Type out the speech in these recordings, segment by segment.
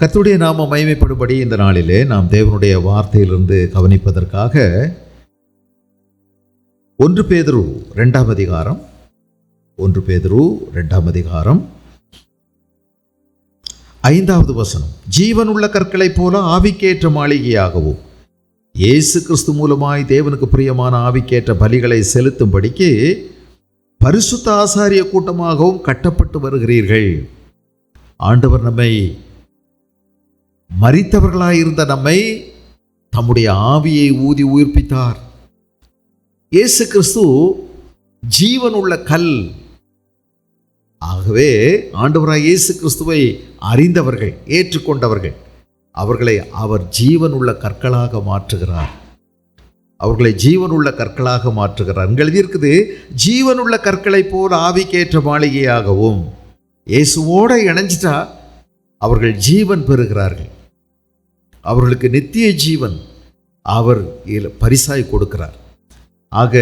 கர்த்தருடைய நாம மகிமைப்படும்படி இந்த நாளிலே நாம் தேவனுடைய வார்த்தையிலிருந்து கவனிப்பதற்காக 1 பேதுரு 2 அதிகாரம் 1 பேதுரு 2 அதிகாரம் 5வது வசனம். ஜீவனுள்ள கற்களைப் போல ஆவிக்கேற்ற மாளிகையாகவும் இயேசு கிறிஸ்து மூலமாய் தேவனுக்கு பிரியமான ஆவிக்கேற்ற பலிகளை செலுத்தும்படிக்கு பரிசுத்த ஆசாரிய கூட்டமாகவும் கட்டப்பட்டு வருகிறீர்கள். ஆண்டவர் நம்மை மரித்தவர்களாயிருந்த நம்மை தம்முடைய ஆவியை ஊதி உயிர்ப்பித்தார். இயேசு கிறிஸ்து ஜீவனுள்ள கல். ஆகவே ஆண்டவராய் இயேசு கிறிஸ்துவை அறிந்தவர்கள், ஏற்றுக்கொண்டவர்கள், அவர்களை அவர் ஜீவனுள்ள கற்களாக மாற்றுகிறார். அவர்களை ஜீவனுள்ள கற்களாக மாற்றுகிறார். இங்கே எழுதியிருக்குது, ஜீவனுள்ள கற்களை போல் ஆவிக்கேற்ற மாளிகையாகவும். இயேசுவோடு இணைஞ்சிட்டா அவர்கள் ஜீவன் பெறுகிறார்கள். அவர்களுக்கு நித்திய ஜீவன் அவர் பரிசாய் கொடுக்கிறார். ஆக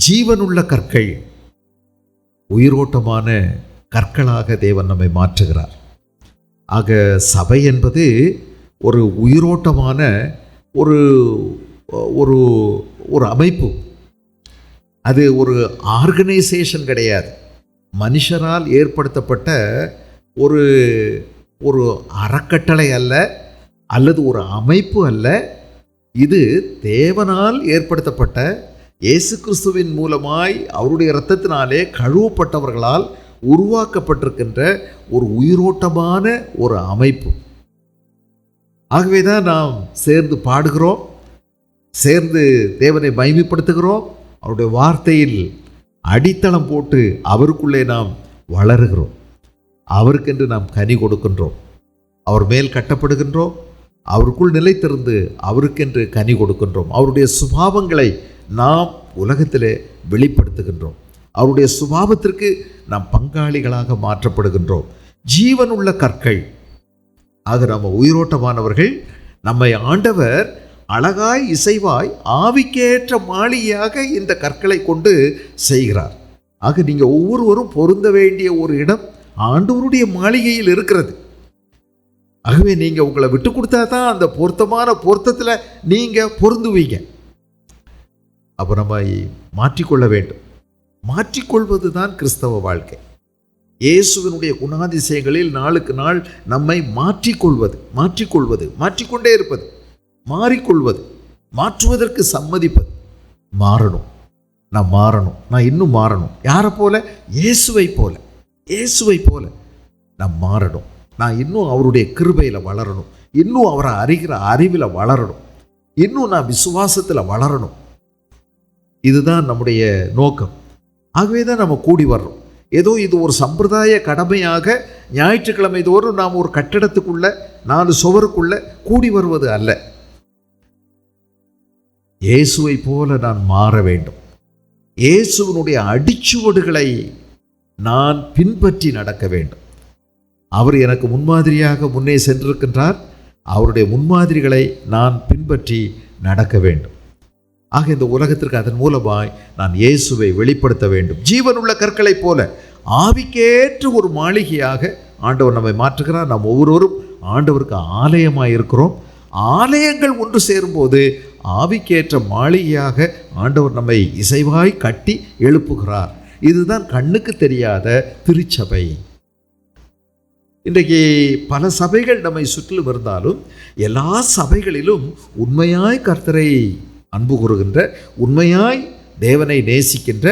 ஜீவனுள்ள கற்கள், உயிரோட்டமான கற்களாக தேவன் நம்மை மாற்றுகிறார். ஆக சபை என்பது ஒரு உயிரோட்டமான ஒரு ஒரு ஒரு அமைப்பு. அது ஒரு ஆர்கனைசேஷன் கிடையாது. மனுஷரால் ஏற்படுத்தப்பட்ட ஒரு ஒரு அறக்கட்டளை அல்ல, அல்லது ஒரு அமைப்பு அல்ல. இது தேவனால் ஏற்படுத்தப்பட்ட, இயேசு கிறிஸ்துவின் மூலமாய் அவருடைய இரத்தத்தினாலே கழுவப்பட்டவர்களால் உருவாக்கப்பட்டிருக்கின்ற ஒரு உயிரோட்டமான ஒரு அமைப்பு. ஆகவே தான் நாம் சேர்ந்து பாடுகிறோம், சேர்ந்து தேவனை மகிமைப்படுத்துகிறோம். அவருடைய வார்த்தையில் அடித்தளம் போட்டு அவருக்குள்ளே நாம் வளருகிறோம். அவருக்கென்று நாம் கனி கொடுக்கின்றோம். அவர் மேல் கட்டப்படுகின்றோம். அவருக்குள் நிலைத்திருந்து அவருக்கென்று கனி கொடுக்கின்றோம். அவருடைய சுபாவங்களை நாம் உலகத்திலே வெளிப்படுத்துகின்றோம். அவருடைய சுபாவத்திற்கு நாம் பங்காளிகளாக மாற்றப்படுகின்றோம். ஜீவனுள்ள கற்கள். ஆக நம்ம உயிரோட்டமானவர்கள். நம்மை ஆண்டவர் அழகாய் இசைவாய் ஆவிக்கேற்ற மாளிகையாக இந்த கற்களை கொண்டு செய்கிறார். ஆக நீங்கள் ஒவ்வொருவரும் பொருந்த வேண்டிய ஒரு இடம் ஆண்டவருடைய மாளிகையில் இருக்கிறது. ஆகவே நீங்கள் உங்களை விட்டு கொடுத்தா தான் அந்த பொருத்தமான பொருத்தத்தில் நீங்கள் பொருந்துவீங்க. அப்போ நம்ம மாற்றிக்கொள்ள வேண்டும். மாற்றிக்கொள்வது தான் கிறிஸ்தவ வாழ்க்கை. இயேசுவினுடைய குணாதிசயங்களில் நாளுக்கு நாள் நம்மை மாற்றிக்கொள்வது, மாற்றிக்கொண்டே இருப்பது, மாறிக்கொள்வது, மாற்றுவதற்கு சம்மதிப்பது. மாறணும், நான் மாறணும், நான் இன்னும் மாறணும். யாரை போல? இயேசுவை போல நான் மாறணும். நான் இன்னும் அவருடைய கிருபையில் வளரணும், இன்னும் அவரை அறிகிற அறிவில் வளரணும், இன்னும் நான் விசுவாசத்தில் வளரணும். இதுதான் நம்முடைய நோக்கம். ஆகவே தான் நம்ம கூடி வர்றோம். ஏதோ இது ஒரு சம்பிரதாய கடமையாக ஞாயிற்றுக்கிழமை தோறும் நாம் ஒரு கட்டிடத்துக்குள்ள 4 சுவருக்குள்ள கூடி வருவது அல்ல. இயேசுவை போல நான் மாற வேண்டும். இயேசுவினுடைய அடிச்சுவடுகளை நான் பின்பற்றி நடக்க வேண்டும். அவர் எனக்கு முன்மாதிரியாக முன்னே சென்றிருக்கின்றார். அவருடைய முன்மாதிரிகளை நான் பின்பற்றி நடக்க வேண்டும். ஆக இந்த உலகத்திற்கு அதன் மூலமாய் நான் இயேசுவை வெளிப்படுத்த வேண்டும். ஜீவனுள்ள கற்களைப் போல ஆவிக்கேற்ற ஒரு மாளிகையாக ஆண்டவர் நம்மை மாற்றுகிறார். நாம் ஒவ்வொருவரும் ஆண்டவருக்கு ஆலயமாக இருக்கிறோம். ஆலயங்கள் ஒன்று சேரும்போது ஆவிக்கேற்ற மாளிகையாக ஆண்டவர் நம்மை இசைவாய் கட்டி எழுப்புகிறார். இதுதான் கண்ணுக்கு தெரியாத திருச்சபை. இன்றைக்கு பல சபைகள் நம்மை சுற்றிலும் இருந்தாலும் எல்லா சபைகளிலும் உண்மையாய் கர்த்தரை அன்பு கூறுகின்ற, உண்மையாய் தேவனை நேசிக்கின்ற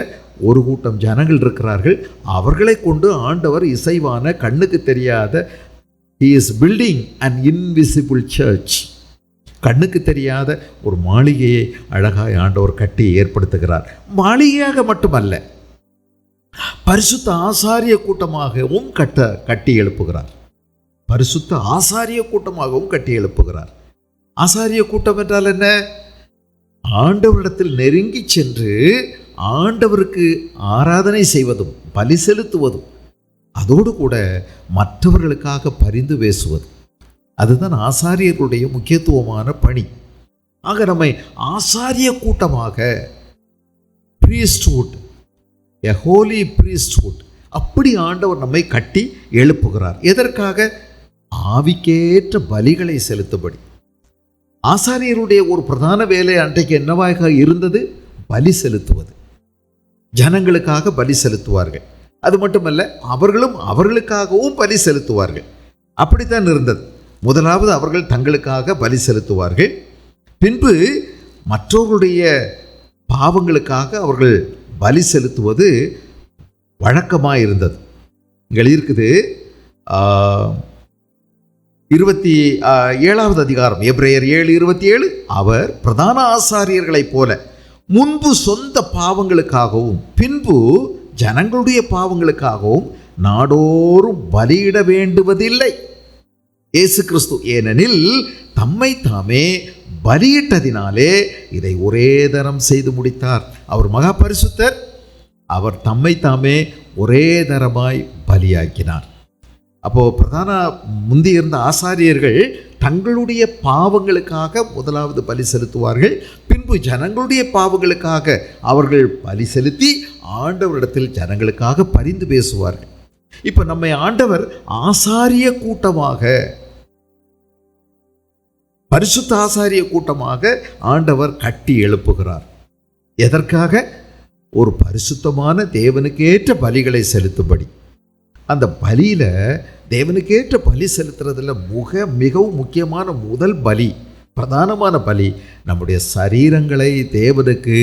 ஒரு கூட்டம் ஜனங்கள் இருக்கிறார்கள். அவர்களை கொண்டு ஆண்டவர் இசைவான, கண்ணுக்கு தெரியாத, he is building an invisible church, கண்ணுக்கு தெரியாத ஒரு மாளிகையை அழகாய் ஆண்டவர் கட்டி ஏற்படுத்துகிறார். மாளிகையாக மட்டுமல்ல, பரிசுத்த ஆசாரிய கூட்டமாகவும் கட்டி எழுப்புகிறார். பரிசுத்த ஆசாரிய கூட்டமாகவும் கட்டி எழுப்புகிறார். ஆசாரிய கூட்டம் என்றால் என்ன? ஆண்டவரிடத்தில் நெருங்கி சென்று ஆண்டவருக்கு ஆராதனை செய்வதும் பலி செலுத்துவதும், அதோடு கூட மற்றவர்களுக்காக பரிந்து பேசுவது. அதுதான் ஆசாரியர்களுடைய முக்கியத்துவமான பணி. ஆக நம்மை ஆசாரிய கூட்டமாக, priesthood, a holy priesthood, அப்படி ஆண்டவர் நம்மை கட்டி எழுப்புகிறார். எதற்காக? ஆவிக்கேற்ற பலிகளை செலுத்தும்படி. ஆசாரியருடைய ஒரு பிரதான வேலை அன்றைக்கு என்னவாக இருந்தது? பலி செலுத்துவது. ஜனங்களுக்காக பலி செலுத்துவார்கள். அது மட்டுமல்ல, அவர்களும் அவர்களுக்காகவும் பலி செலுத்துவார்கள். அப்படித்தான் இருந்தது. முதலாவது அவர்கள் தங்களுக்காக பலி செலுத்துவார்கள். பின்பு மற்றவர்களுடைய பாவங்களுக்காக அவர்கள் பலி செலுத்துவது வழக்கமாக இருந்தது. இங்கே இருக்குது 27வது அதிகாரம், எபிரேயர் 7:27. அவர் பிரதான ஆசாரியர்களைப் போல முன்பு சொந்த பாவங்களுக்காகவும் பின்பு ஜனங்களுடைய பாவங்களுக்காகவும் நாடோறும் பலியிட வேண்டுவதில்லை. இயேசு கிறிஸ்து ஏனெனில் தம்மை தாமே பலியிட்டதினாலே இதை ஒரே தரம் செய்து முடித்தார். அவர் மகா பரிசுத்தர். அவர் தம்மை தாமே ஒரே தரமாய் பலியாக்கினார். அப்போது பிரதான முந்தி இருந்த ஆசாரியர்கள் தங்களுடைய பாவங்களுக்காக முதலாவது பலி செலுத்துவார்கள். பின்பு ஜனங்களுடைய பாவங்களுக்காக அவர்கள் பலி செலுத்தி ஆண்டவரிடத்தில் ஜனங்களுக்காக பரிந்து பேசுவார்கள். இப்போ நம்மை ஆண்டவர் ஆசாரிய கூட்டமாக, பரிசுத்த ஆசாரிய கூட்டமாக ஆண்டவர் கட்டி எழுப்புகிறார். எதற்காக? ஒரு பரிசுத்தமான தேவனுக்கேற்ற பலிகளை செலுத்தும்படி. அந்த பலியில், தேவனுக்கேற்ற பலி செலுத்துறதுல மிகவும் முக்கியமான முதல் பலி, பிரதானமான பலி, நம்முடைய சரீரங்களை தேவனுக்கு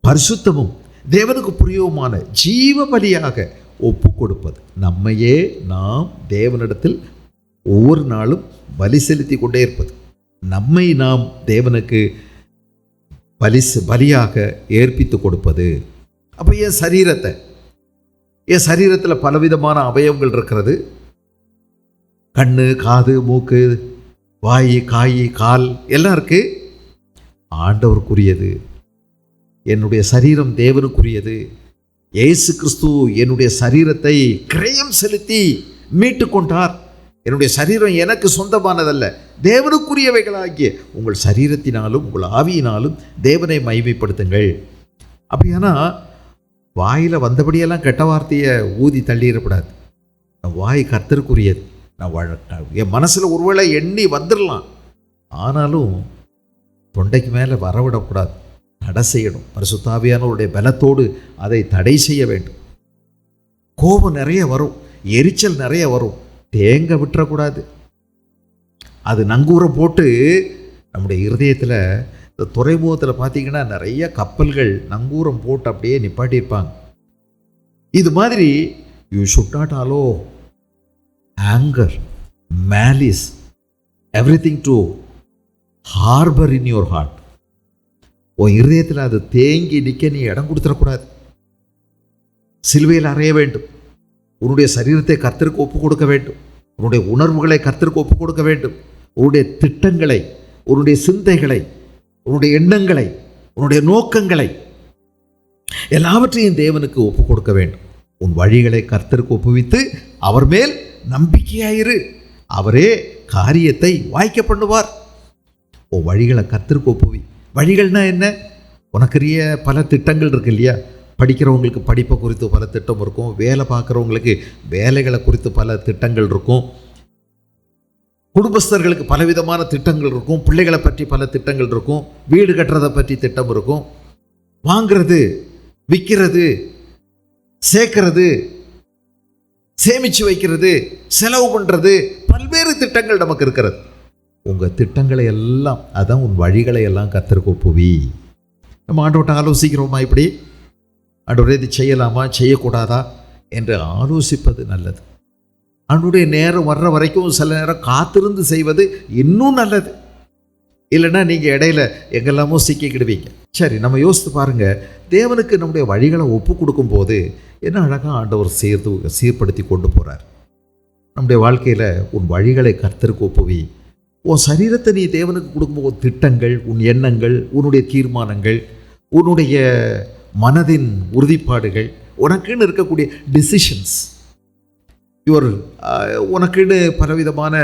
பரிசுத்தமும் தேவனுக்கு பிரியவுமான ஜீவ பலியாக ஒப்பு கொடுப்பது. நம்மையே நாம் தேவனிடத்தில் ஒவ்வொரு நாளும் பலி செலுத்தி கொண்டே இருப்பது. நம்மை நாம் தேவனுக்கு பலியாக ஏற்பித்து கொடுப்பது. அப்போ என் சரீரத்தில் பலவிதமான அவயவங்கள் இருக்கிறது. கண்ணு, காது, மூக்கு, வாய், காய், கால் எல்லாம் இருக்கு. ஆண்டவருக்குரியது. என்னுடைய சரீரம் தேவனுக்குரியது. இயேசு கிறிஸ்து என்னுடைய சரீரத்தை கிரயம் செலுத்தி மீட்டு கொண்டார். என்னுடைய சரீரம் எனக்கு சொந்தமானதல்ல, தேவனுக்குரியவைகளாகிய உங்கள் சரீரத்தினாலும் உங்கள் ஆவியினாலும் தேவனை மகிமைப்படுத்துங்கள். அப்படியானா வாயில் வந்தபடியெல்லாம் கெட்ட வார்த்தையை ஊதி தள்ளிடக்கூடாது. வாய் கர்த்தருக்குரியது. என் மனசில் ஒருவேளை எண்ணி வந்துடலாம், ஆனாலும் தொண்டைக்கு மேலே வரவிடக்கூடாது. தடை செய்யணும். பரிசுத்த ஆவியானவருடைய பலத்தோடு அதை தடை செய்ய வேண்டும். கோபம் நிறைய வரும், எரிச்சல் நிறைய வரும், தேங்க விட்டுறக்கூடாது. அது நங்கூரம் போட்டு நம்முடைய இருதயத்தில், இந்த துறைமுகத்தில் பார்த்தீங்கன்னா நிறைய கப்பல்கள் நங்கூரம் போட்டு அப்படியே நிப்பாட்டியிருப்பாங்க. இது மாதிரி you should not allow anger, malice, everything to harbour in your heart. உன் இருதயத்தில் அது தேங்கி நிற்க நீ இடம் கொடுத்துடக்கூடாது. சிலுவையில் அறைய வேண்டும். உன்னுடைய சரீரத்தை கர்த்தருக்கு ஒப்பு கொடுக்க வேண்டும். உன்னுடைய உணர்வுகளை கர்த்தருக்கு ஒப்பு கொடுக்க வேண்டும். உன்னுடைய திட்டங்களை, உன்னுடைய சிந்தைகளை, உன்னுடைய எண்ணங்களை, உன்னுடைய நோக்கங்களை எல்லாவற்றையும் தேவனுக்கு ஒப்பு கொடுக்க வேண்டும். உன் வழிகளை கர்த்தருக்கு ஒப்புவித்து அவர் மேல் நம்பிக்கையாயிரு. அவரே காரியத்தை வாய்க்க பண்ணுவார். உன் வழிகளை கர்த்தருக்கு ஒப்புவி. வழிகள்னா என்ன? உனக்குரிய பல திட்டங்கள் இருக்கு இல்லையா? படிக்கிறவங்களுக்கு படிப்பை குறித்து பல திட்டம் இருக்கும். வேலை பார்க்குறவங்களுக்கு வேலைகளை குறித்து பல திட்டங்கள் இருக்கும். குடும்பஸ்தர்களுக்கு பலவிதமான திட்டங்கள் இருக்கும். பிள்ளைகளை பற்றி பல திட்டங்கள் இருக்கும். வீடு கட்டுறதை பற்றி திட்டம் இருக்கும். வாங்கிறது, விற்கிறது, சேர்க்கிறது, சேமித்து வைக்கிறது, செலவு பண்ணுறது, பல்வேறு திட்டங்கள் நமக்கு இருக்கிறது. உங்கள் திட்டங்களை எல்லாம், அதான் உன் வழிகளை எல்லாம் கர்த்தருக்கு ஒப்புவி. நம்ம ஆண்டவர்கிட்ட ஆலோசிக்கிறோமா? இப்படி ஆண்டவரே இது செய்யலாமா செய்யக்கூடாதா என்று ஆலோசிப்பது நல்லது. ஆண்டவருடைய நேரம் வர்ற வரைக்கும் சில நேரம் காத்திருந்து செய்வது இன்னும் நல்லது. இல்லைன்னா நீங்கள் இடையில எங்கெல்லாமோ சிக்கிக்கிடுவீங்க. சரி, நம்ம யோசித்து பாருங்கள். தேவனுக்கு நம்முடைய வழிகளை ஒப்பு கொடுக்கும்போது என்ன அழகாக ஆண்டவர் சீர்படுத்தி கொண்டு போகிறார். நம்முடைய வாழ்க்கையில் உன் வழிகளை கர்த்தருக்கு ஒப்புவி. உன் சரீரத்தை நீ தேவனுக்கு கொடுக்கும்போது திட்டங்கள், உன் எண்ணங்கள், உன்னுடைய தீர்மானங்கள், உன்னுடைய மனதின் உறுதிப்பாடுகள், உனக்குன்னு இருக்கக்கூடிய டிசிஷன்ஸ், உனக்குன்னு பலவிதமான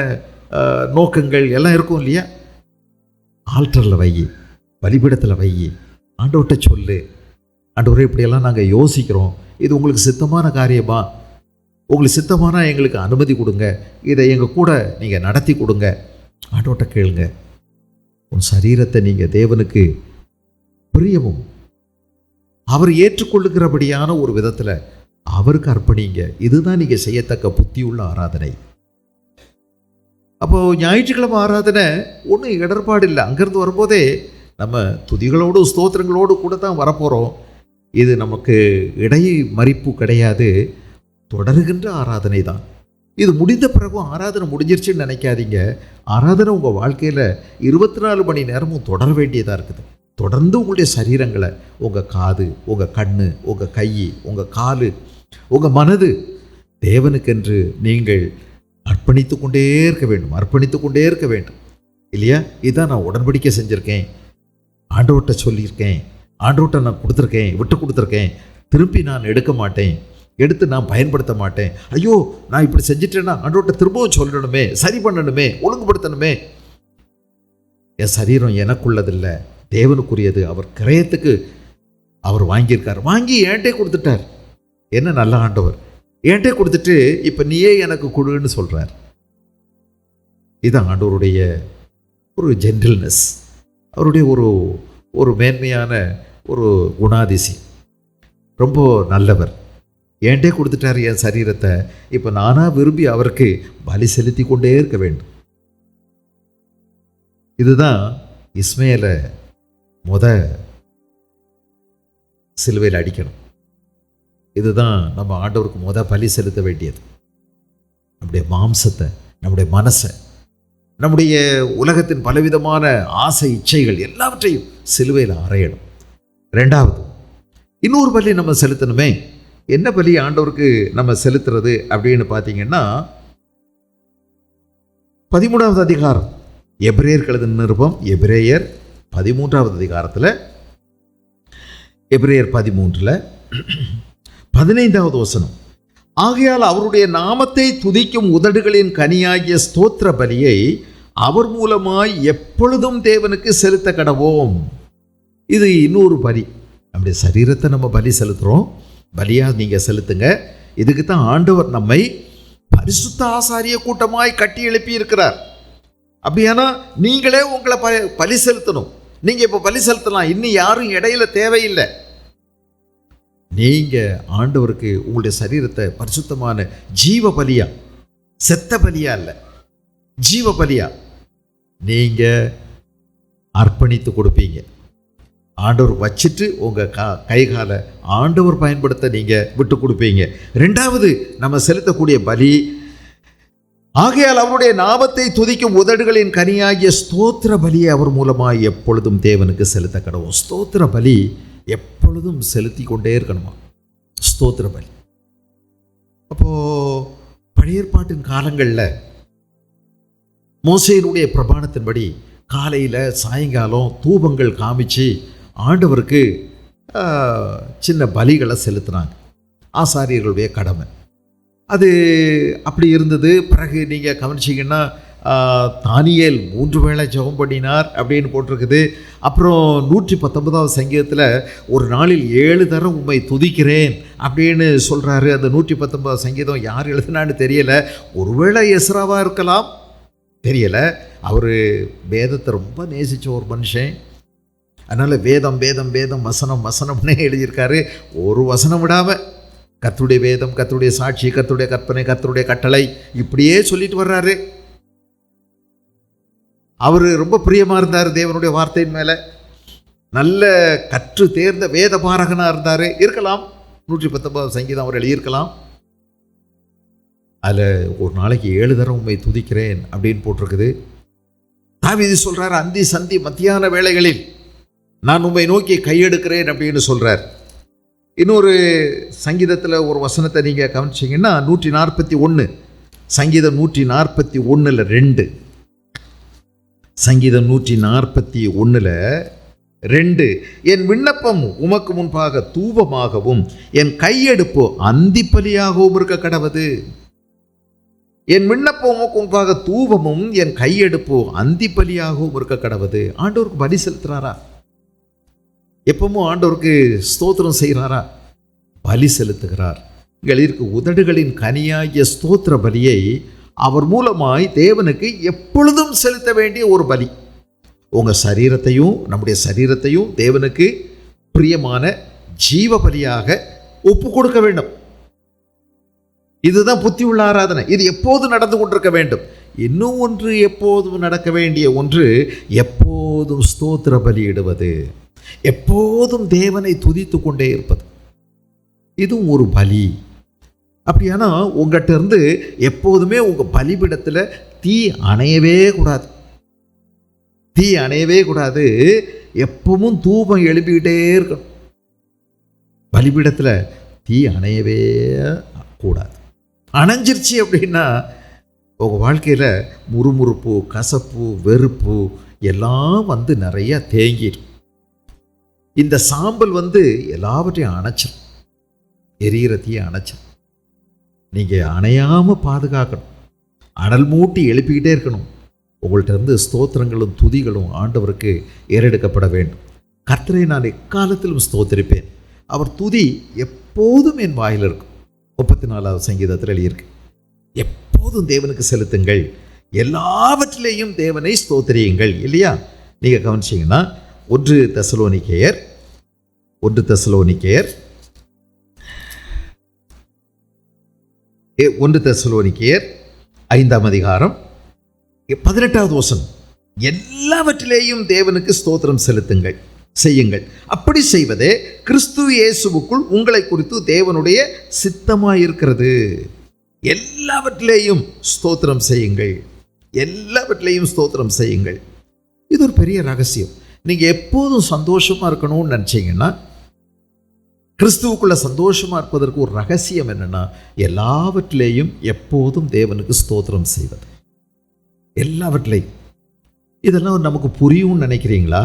நோக்கங்கள் எல்லாம் இருக்கும் இல்லையா? ஆல்டரில் வை, பலிபீடத்தில் வை. ஆண்டவர்கிட்ட சொல்லு, ஆண்டவரே இப்படியெல்லாம் நாங்கள் யோசிக்கிறோம், இது உங்களுக்கு சித்தமான காரியமா? உங்களுக்கு சித்தமானால் எங்களுக்கு அனுமதி கொடுங்க, இதை எங்கள் கூட நீங்கள் நடத்தி கொடுங்க. ஆண்டவர்கிட்ட கேளுங்க. உன் சரீரத்தை நீங்கள் தேவனுக்கு பிரியமும் அவர் ஏற்றுக்கொள்ளுகிறபடியான ஒரு விதத்தில் அவருக்கு அர்ப்பணிங்க. இதுதான் நீங்கள் செய்யத்தக்க புத்தியுள்ள ஆராதனை. அப்போது ஞாயிற்றுக்கிழமை ஆராதனை ஒன்றும் இடர்பாடு இல்லை. அங்கேருந்து வரும்போதே நம்ம துதிகளோடு ஸ்தோத்திரங்களோடு கூட தான் வரப்போகிறோம். இது நமக்கு இடை மறிப்பு கிடையாது, தொடருகின்ற ஆராதனை தான். இது முடிந்த பிறகும் ஆராதனை முடிஞ்சிருச்சுன்னு நினைக்காதீங்க. ஆராதனை உங்கள் வாழ்க்கையில் 24 மணி நேரமும் தொடர வேண்டியதாக இருக்குது. தொடர்ந்து உங்களுடைய சரீரங்களை, உங்கள் காது, உங்கள் கண், உங்கள் கை, உங்கள் கால், உங்கள் மனது தேவனுக்கென்று நீங்கள் அர்ப்பணித்து கொண்டே இருக்க வேண்டும், அர்ப்பணித்து கொண்டே இருக்க வேண்டும். இல்லையா? இதான் நான் உடன்படிக்கை செஞ்சுருக்கேன், ஆண்டவர்கிட்ட சொல்லியிருக்கேன், ஆண்டவர்கிட்ட நான் கொடுத்துருக்கேன், விட்டு கொடுத்துருக்கேன், திருப்பி நான் எடுக்க மாட்டேன், எடுத்து நான் பயன்படுத்த மாட்டேன். ஐயோ நான் இப்படி செஞ்சிட்டேன்னா ஆண்டவர்கிட்ட திரும்பவும் சொல்லணுமே, சரி பண்ணணுமே, ஒழுங்குபடுத்தணுமே. என் சரீரம் எனக்குள்ளதில்லை, தேவனுக்குரியது. அவர் கிரயத்துக்கு அவர் வாங்கியிருக்கார், வாங்கி என்கிட்டே கொடுத்துட்டார். என்ன நல்ல ஆண்டவர், என்கிட்டே கொடுத்துட்டு இப்போ நீயே எனக்கு கொடுன்னு சொல்கிறார். இதுதான் ஆண்டவருடைய ஒரு ஜென்டில்னஸ், அவருடைய ஒரு மேன்மையான ஒரு குணாதிசயம். ரொம்ப நல்லவர். என்கிட்டே கொடுத்துட்டார் என் சரீரத்தை, இப்போ நானாக விரும்பி அவருக்கு பலி செலுத்தி கொண்டே இருக்க வேண்டும். இதுதான் இஸ்மேலை சிலுவையில் அடிக்கணும். இதுதான் நம்ம ஆண்டவருக்கு பலி செலுத்த வேண்டியது. நம்முடைய மாம்சத்தை, நம்முடைய மனசை, நம்முடைய உலகத்தின் பலவிதமான ஆசை இச்சைகள் எல்லாவற்றையும் சிலுவையில் அறையணும். ரெண்டாவது, இன்னொரு பலி நம்ம செலுத்தணுமே. என்ன பலி ஆண்டவருக்கு நம்ம செலுத்துறது அப்படின்னு பார்த்தீங்கன்னா, 13வது அதிகாரம் எபிரேயர் எழுதின நிருபம், எபிரேயர் 13வது அதிகாரத்தில், எபிரேயர் 13 15வது வசனம், ஆகையால் அவருடைய நாமத்தை துதிக்கும் உதடுகளின் கனியாகிய ஸ்தோத்திர பலியை அவர் மூலமாய் எப்பொழுதும் தேவனுக்கு செலுத்த கடவோம். இது இன்னொரு பலி. நம்முடைய சரீரத்தை நம்ம பலி செலுத்துகிறோம், பலியாக நீங்கள் செலுத்துங்க. இதுக்கு தான் ஆண்டவர் நம்மை பரிசுத்த ஆசாரிய கூட்டமாய் கட்டி எழுப்பி இருக்கிறார். அப்படியானா நீங்களே உங்களை பலி செலுத்தணும். நீங்கள் இப்போ பலி செலுத்தலாம், இன்னும் யாரும் இடையில தேவையில்லை. நீங்கள் ஆண்டவருக்கு உங்களுடைய சரீரத்தை பரிசுத்தமான ஜீவ பலியா, செத்த பலியா இல்லை, ஜீவ பலியா நீங்கள் அர்ப்பணித்து கொடுப்பீங்க. ஆண்டவர் வச்சுட்டு உங்கள் கை காலை ஆண்டவர் பயன்படுத்த நீங்கள் விட்டு கொடுப்பீங்க. ரெண்டாவது நம்ம செலுத்தக்கூடிய பலி, ஆகையால் அவருடைய நாமத்தை துதிக்கும் உதடுகளின் கனியாகிய ஸ்தோத்திர பலியை அவர் மூலமாக எப்பொழுதும் தேவனுக்கு செலுத்த கடவும். ஸ்தோத்திர பலி எப்பொழுதும் செலுத்தி கொண்டே இருக்கணுமா, ஸ்தோத்திர பலி. அப்போது பழைய ஏற்பாட்டின் காலங்களில் மோசேயினுடைய பிரமாணத்தின்படி காலையில் சாயங்காலம் தூபங்கள் காமிச்சு ஆண்டவருக்கு சின்ன பலிகளை செலுத்தினாங்க. ஆசாரியர்களுடைய கடமை அது அப்படி இருந்தது. பிறகு நீங்கள் கவனிச்சிங்கன்னா தானியேல் 3 வேளை ஜெபம் பண்ணினார் அப்படின்னு போட்டிருக்குது. அப்புறம் 119வது சங்கீதத்தில் ஒரு நாளில் 7 தரம் உம்மை துதிக்கிறேன் அப்படின்னு சொல்கிறாரு. அந்த 119வது சங்கீதம் யார் எழுதுனான்னு தெரியலை. ஒருவேளை எஸ்ராவாக இருக்கலாம், தெரியலை. அவர் வேதத்தை ரொம்ப நேசித்த ஒரு மனுஷன். அதனால் வேதம் வேதம் வேதம், வசனம் வசனம்னே எழுதியிருக்காரு. ஒரு வசனம் விடாமல் கர்த்தருடைய வேதம், கர்த்தருடைய சாட்சி, கர்த்தருடைய கற்பனை, கர்த்தருடைய கட்டளை, இப்படியே சொல்லிட்டு வர்றாரு. அவர் ரொம்ப பிரியமாக இருந்தார் தேவனுடைய வார்த்தையின் மேலே. நல்ல கற்று தேர்ந்த வேத பாரகனாக இருந்தார். இருக்கலாம் 119வது சங்கீதம் அவர் எழுதியிருக்கலாம். அதில் ஒரு நாளைக்கு 7 தரம் உம்மை துதிக்கிறேன் அப்படின்னு போட்டிருக்குது. தாவீது சொல்கிறார், அந்தி சந்தி மத்தியான வேளைகளில் நான் உம்மை நோக்கி கையெடுக்கிறேன் அப்படின்னு சொல்கிறார். இன்னொரு சங்கீதத்தில் ஒரு வசனத்தை நீங்கள் கவனிச்சிங்கன்னா 141, சங்கீதம் 141 2, சங்கீதம் 141 2, என் விண்ணப்பம் உமக்கு முன்பாக தூபமாகவும் என் கையெடுப்போ அந்திப்பலியாகவும் இருக்க கடவது. என் விண்ணப்பம் உமக்கு முன்பாக தூபமும் என் கையெடுப்போ அந்திப்பலியாகவும் இருக்க கடவது. ஆண்டவருக்கு பலி செலுத்துறாரா? எப்பவும் ஆண்டவருக்கு ஸ்தோத்திரம் செய்கிறாரா? பலி செலுத்துகிறார். இருக்கு உதடுகளின் கனியாகிய ஸ்தோத்திர பலியை அவர் மூலமாய் தேவனுக்கு எப்பொழுதும் செலுத்த வேண்டிய ஒரு பலி. உங்கள் சரீரத்தையும் நம்முடைய சரீரத்தையும் தேவனுக்கு பிரியமான ஜீவ பலியாக ஒப்பு கொடுக்க வேண்டும். இதுதான் புத்தி உள்ள ஆராதனை. இது எப்போதும் நடந்து கொண்டிருக்க வேண்டும். இன்னும் ஒன்று, எப்போதும் நடக்க வேண்டிய ஒன்று, எப்போதும் ஸ்தோத்திர பலியிடுவது, எப்போதும் தேவனை துதித்து கொண்டே இருப்பது. இதுவும் ஒரு பலி. அப்படியானா உங்கள்கிட்ட இருந்து எப்போதுமே உங்கள் பலிபீடத்தில் தீ அணையவே கூடாது. தீ அணையவே கூடாது. எப்பவும் தூபம் எழுப்பிக்கிட்டே இருக்கணும். பலிபீடத்தில் தீ அணையவே கூடாது. அணைஞ்சிருச்சு அப்படின்னா உங்கள் வாழ்க்கையில் முறுமுறுப்பு, கசப்பு, வெறுப்பு எல்லாம் நிறையா தேங்கிடும். இந்த சாம்பல் எல்லாவற்றையும் அணைச்சிடும். எரிகிற தீயை அணைச்சிடும். நீங்கள் அணையாமல் பாதுகாக்கணும். அனல் மூட்டி எழுப்பிக்கிட்டே இருக்கணும். உங்கள்கிட்ட இருந்து ஸ்தோத்திரங்களும் துதிகளும் ஆண்டவருக்கு ஏறெடுக்கப்பட வேண்டும். கர்த்தரை நான் எக்காலத்திலும் ஸ்தோத்திரிப்பேன், அவர் துதி எப்போதும் என் வாயில் இருக்கும். 34வது சங்கீதத்தில் எழுதியிருக்கு. எப்போதும் தேவனுக்கு செலுத்துங்கள், எல்லாவற்றிலேயும் தேவனை ஸ்தோத்திரியுங்கள். இல்லையா? நீங்கள் கவனிச்சிங்கன்னா 1 தெசலோனிக்கேயர் 5ஆம் அதிகாரம் 18வது வசனம், எல்லாவற்றிலேயும் தேவனுக்கு ஸ்தோத்திரம் செய்யுங்கள். அப்படி செய்வதே கிறிஸ்து இயேசுவுக்குள் உங்களை குறித்து தேவனுடைய சித்தமாயிருக்கிறது. எல்லாவற்றிலேயும் ஸ்தோத்திரம் செய்யுங்கள். எல்லாவற்றிலேயும் ஸ்தோத்திரம் செய்யுங்கள். இது ஒரு பெரிய ரகசியம். நீங்கள் எப்போதும் சந்தோஷமாக இருக்கணும்னு நினச்சிங்கன்னா, கிறிஸ்துவுக்குள்ள சந்தோஷமாக இருப்பதற்கு ஒரு ரகசியம் என்னென்னா, எல்லாவற்றிலேயும் எப்போதும் தேவனுக்கு ஸ்தோத்திரம் செய்வது. எல்லாவற்றிலையும். இதெல்லாம் நமக்கு புரியும்னு நினைக்கிறீங்களா?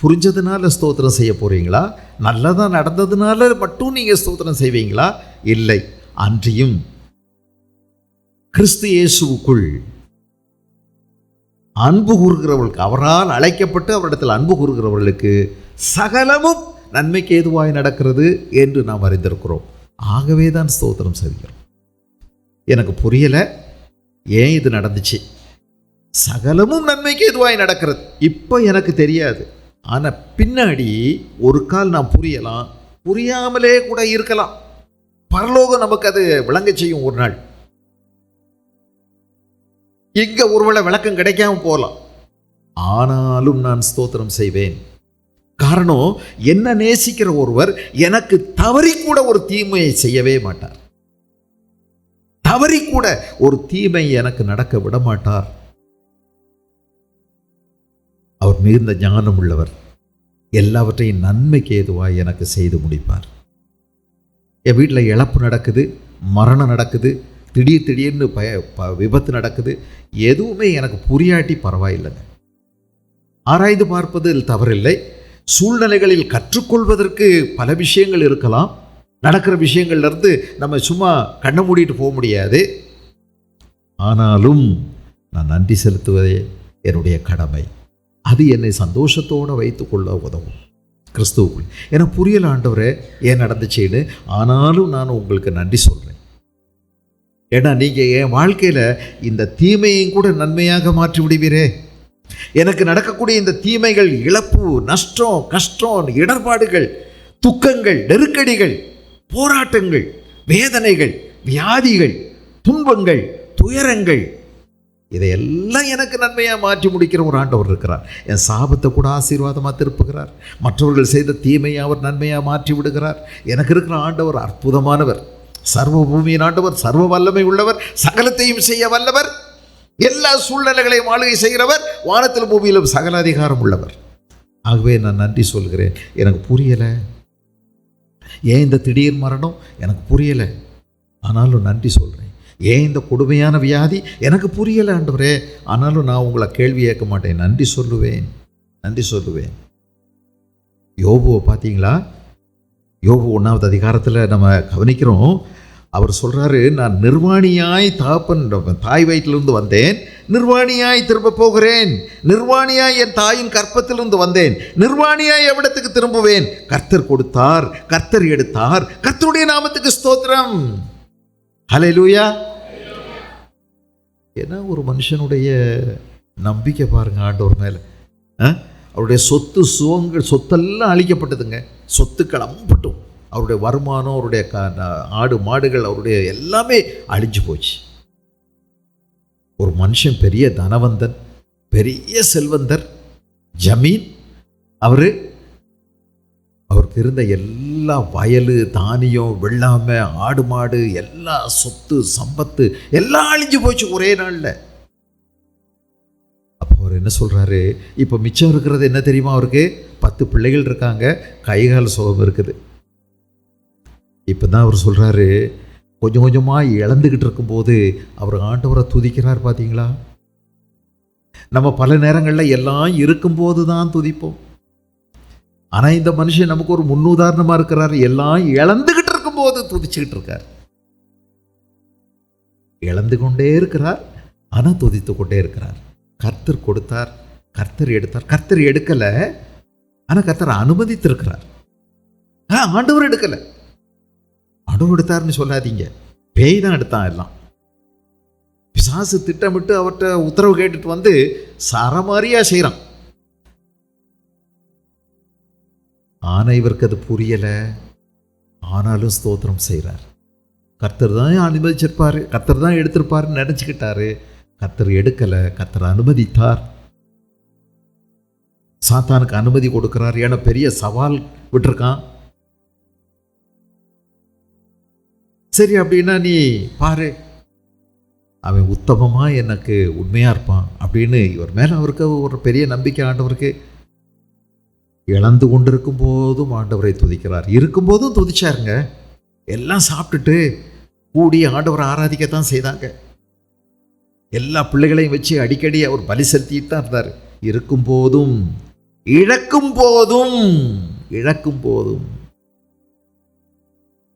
புரிஞ்சதுனால ஸ்தோத்திரம் செய்ய போகிறீங்களா? நல்லதாக நடந்ததுனால மட்டும் நீங்கள் ஸ்தோத்திரம் செய்வீங்களா? இல்லை. அன்றியும் கிறிஸ்து இயேசுவுக்குள் அன்பு கூறுகிறவர்களுக்கு, அவரால் அழைக்கப்பட்டு அவரிடத்தில் அன்பு கூறுகிறவர்களுக்கு சகலமும் நன்மைக்கு ஏதுவாய் நடக்கிறது என்று நாம் அறிந்திருக்கிறோம். ஆகவே தான் ஸ்தோத்திரம் செய்கிறோம். எனக்கு புரியலை, ஏன் இது நடந்துச்சு? சகலமும் நன்மைக்கு ஏதுவாய் நடக்கிறது. இப்போ எனக்கு தெரியாது. ஆனால் பின்னாடி ஒரு கால் நான் புரியலாம், புரியாமலே கூட இருக்கலாம். பரலோகம் நமக்கு அது விளங்க செய்யும். ஒரு நாள் இங்கே ஒருவேளை விளக்கம் கிடைக்காம போகலாம். ஆனாலும் நான் ஸ்தோத்திரம் செய்வேன். காரணம், என்ன நேசிக்கிற ஒருவர் எனக்கு தவறி கூட ஒரு தீமையை செய்யவே மாட்டார். தவறி கூட ஒரு தீமை எனக்கு நடக்க விட மாட்டார். அவர் மிகுந்த ஞானம் உள்ளவர். எல்லாவற்றையும் நன்மைக்கு ஏதுவாய் எனக்கு செய்து முடிப்பார். என் வீட்டில் இழப்பு நடக்குது, மரணம் நடக்குது, திடீர்னு விபத்து நடக்குது. எதுவுமே எனக்கு புரியாட்டி பரவாயில்லைங்க. ஆராய்ந்து பார்ப்பதில் தவறில்லை. சூழ்நிலைகளில் கற்றுக்கொள்வதற்கு பல விஷயங்கள் இருக்கலாம். நடக்கிற விஷயங்கள்லேருந்து நம்ம சும்மா கண்ணை மூடிட்டு போக முடியாது. ஆனாலும் நான் நன்றி செலுத்துவதே என்னுடைய கடமை. அது என்னை சந்தோஷத்தோடு வைத்துக்கொள்ள உதவும். கிறிஸ்துவுக்குள் எனக்கு புரியல ஆண்டவரே ஏன் நடந்துச்சுன்னு, ஆனாலும் நான் உங்களுக்கு நன்றி சொல்கிறேன். ஏன்னா நீங்கள் என் வாழ்க்கையில் இந்த தீமையும் கூட நன்மையாக மாற்றி விடுவீரே. எனக்கு நடக்கக்கூடிய இந்த தீமைகள், இழப்பு, நஷ்டம், கஷ்டம், இடர்பாடுகள், துக்கங்கள், நெருக்கடிகள், போராட்டங்கள், வேதனைகள், வியாதிகள், துன்பங்கள், துயரங்கள், இதையெல்லாம் எனக்கு நன்மையாக மாற்றி முடிக்கிற ஒரு ஆண்டவர் இருக்கிறார். என் சாபத்தை கூட ஆசீர்வாதமாக திருப்புகிறார். மற்றவர்கள் செய்த தீமையை அவர் நன்மையாக மாற்றி விடுகிறார். எனக்கு இருக்கிற ஆண்டவர் அற்புதமானவர். சர்வ பூமியின் ஆண்டவர், சர்வ வல்லமை உள்ளவர், சகலத்தையும் செய்ய வல்லவர், எல்லா சூழ்நிலைகளையும் ஆளுகை செய்கிறவர், வானத்திலும் பூமியிலும் சகல அதிகாரம் உள்ளவர். ஆகவே நான் நன்றி சொல்கிறேன். எனக்கு புரியலை, ஏன் இந்த திடீர் மரணம் எனக்கு புரியலை, ஆனாலும் நன்றி சொல்கிறேன். ஏன் இந்த கொடுமையான வியாதி எனக்கு புரியலை ஆண்டவரே, ஆனாலும் நான் உங்களை கேள்வி கேட்க மாட்டேன், நன்றி சொல்லுவேன். யோபுவை பார்த்தீங்களா? யோபு 1வது அதிகாரத்தில் நம்ம கவனிக்கிறோம். அவர் சொல்கிறாரு, நான் நிர்வாணியாய் தாய் வயிற்றிலிருந்து வந்தேன், நிர்வாணியாய் திரும்ப போகிறேன். நிர்வாணியாய் என் தாயின் கற்பத்திலிருந்து வந்தேன், நிர்வாணியாய் எவ்விடத்துக்கு திரும்புவேன்? கர்த்தர் கொடுத்தார், கர்த்தர் எடுத்தார், கர்த்தருடைய நாமத்துக்கு ஸ்தோத்திரம். ஹல்லேலூயா. ஏன்னா ஒரு மனுஷனுடைய நம்பிக்கை பாருங்க ஆண்டவர் மேலே. அவருடைய சொத்தெல்லாம் அழிக்கப்பட்டதுங்க. சொத்துக்கள் அம்பட்டும், அவருடைய வருமானம், அவருடைய ஆடு மாடுகள், அவருடைய எல்லாமே அழிஞ்சு போச்சு. ஒரு மனுஷன் பெரிய தனவந்தன், பெரிய செல்வந்தர், ஜமீன், அவருக்கு இருந்த எல்லா வயல், தானியம், வெள்ளாமை, ஆடு மாடு, எல்லா சொத்து சம்பத்து எல்லாம் அழிஞ்சு போச்சு ஒரே நாளில். அப்போ அவர் என்ன சொல்கிறாரு, இப்போ மிச்சம் இருக்கிறது என்ன தெரியுமா? அவருக்கு 10 பிள்ளைகள் இருக்காங்க, கைகால் சுகம் இருக்குது. இப்போ தான் அவர் சொல்கிறாரு, கொஞ்சம் கொஞ்சமாக இழந்துக்கிட்டு இருக்கும்போது அவர் ஆண்டவரை துதிக்கிறார். பார்த்தீங்களா? நம்ம பல நேரங்களில் எல்லாம் இருக்கும்போது தான் துதிப்போம். ஆனால் இந்த மனுஷன் நமக்கு ஒரு முன்னுதாரணமாக இருக்கிறார். எல்லாம் இழந்துகிட்டு இருக்கும்போது துதிச்சுக்கிட்டு இருக்கார். இழந்து கொண்டே இருக்கிறார், ஆனால் துதித்து கொண்டே இருக்கிறார். கர்த்தர் கொடுத்தார், கர்த்தர் எடுத்தார். கர்த்தர் எடுக்கலை, ஆனால் கர்த்தர் அனுமதித்திருக்கிறார். ஆண்டவர் எடுக்கலை. ஆண்டவர் எடுத்தார்னு சொல்லாதீங்க, பேய் தான் எடுத்தான். எல்லாம் பிசாசு திட்டமிட்டு அவர்கிட்ட உத்தரவு கேட்டுட்டு வந்து சரமாரியா செய்கிறான். ஆனால் இவருக்கு அது புரியலை. ஆனாலும் ஸ்தோத்திரம் செய்கிறார். கர்த்தர் தான் அனுமதிச்சிருப்பார், கர்த்தர் தான் எடுத்திருப்பாருன்னு நினச்சிக்கிட்டாரு. கர்த்தர் எடுக்கலை, கர்த்தர் அனுமதித்தார். சாத்தானுக்கு அனுமதி கொடுக்கிறார். ஏன்னா பெரிய சவால் விட்டுருக்கான். சரி, அப்படின்னா நீ பாரு, அவன் உத்தமமாக எனக்கு உண்மையாக இருப்பான் அப்படின்னு இவர் மேலே அவருக்கு ஒரு பெரிய நம்பிக்கை ஆண்டவருக்கு. இழந்து கொண்டிருக்கும் போதும் ஆண்டவரை துதிக்கிறார். இருக்கும்போதும் துதிச்சாருங்க. எல்லாம் சாப்பிட்டுட்டு கூடி ஆண்டவரை ஆராதிக்கத்தான் செய்தாங்க. எல்லா பிள்ளைகளையும் வச்சு அடிக்கடி அவர் பலி செலுத்திட்டு தான் இருந்தார். இருக்கும் போதும் இழக்கும் போதும்.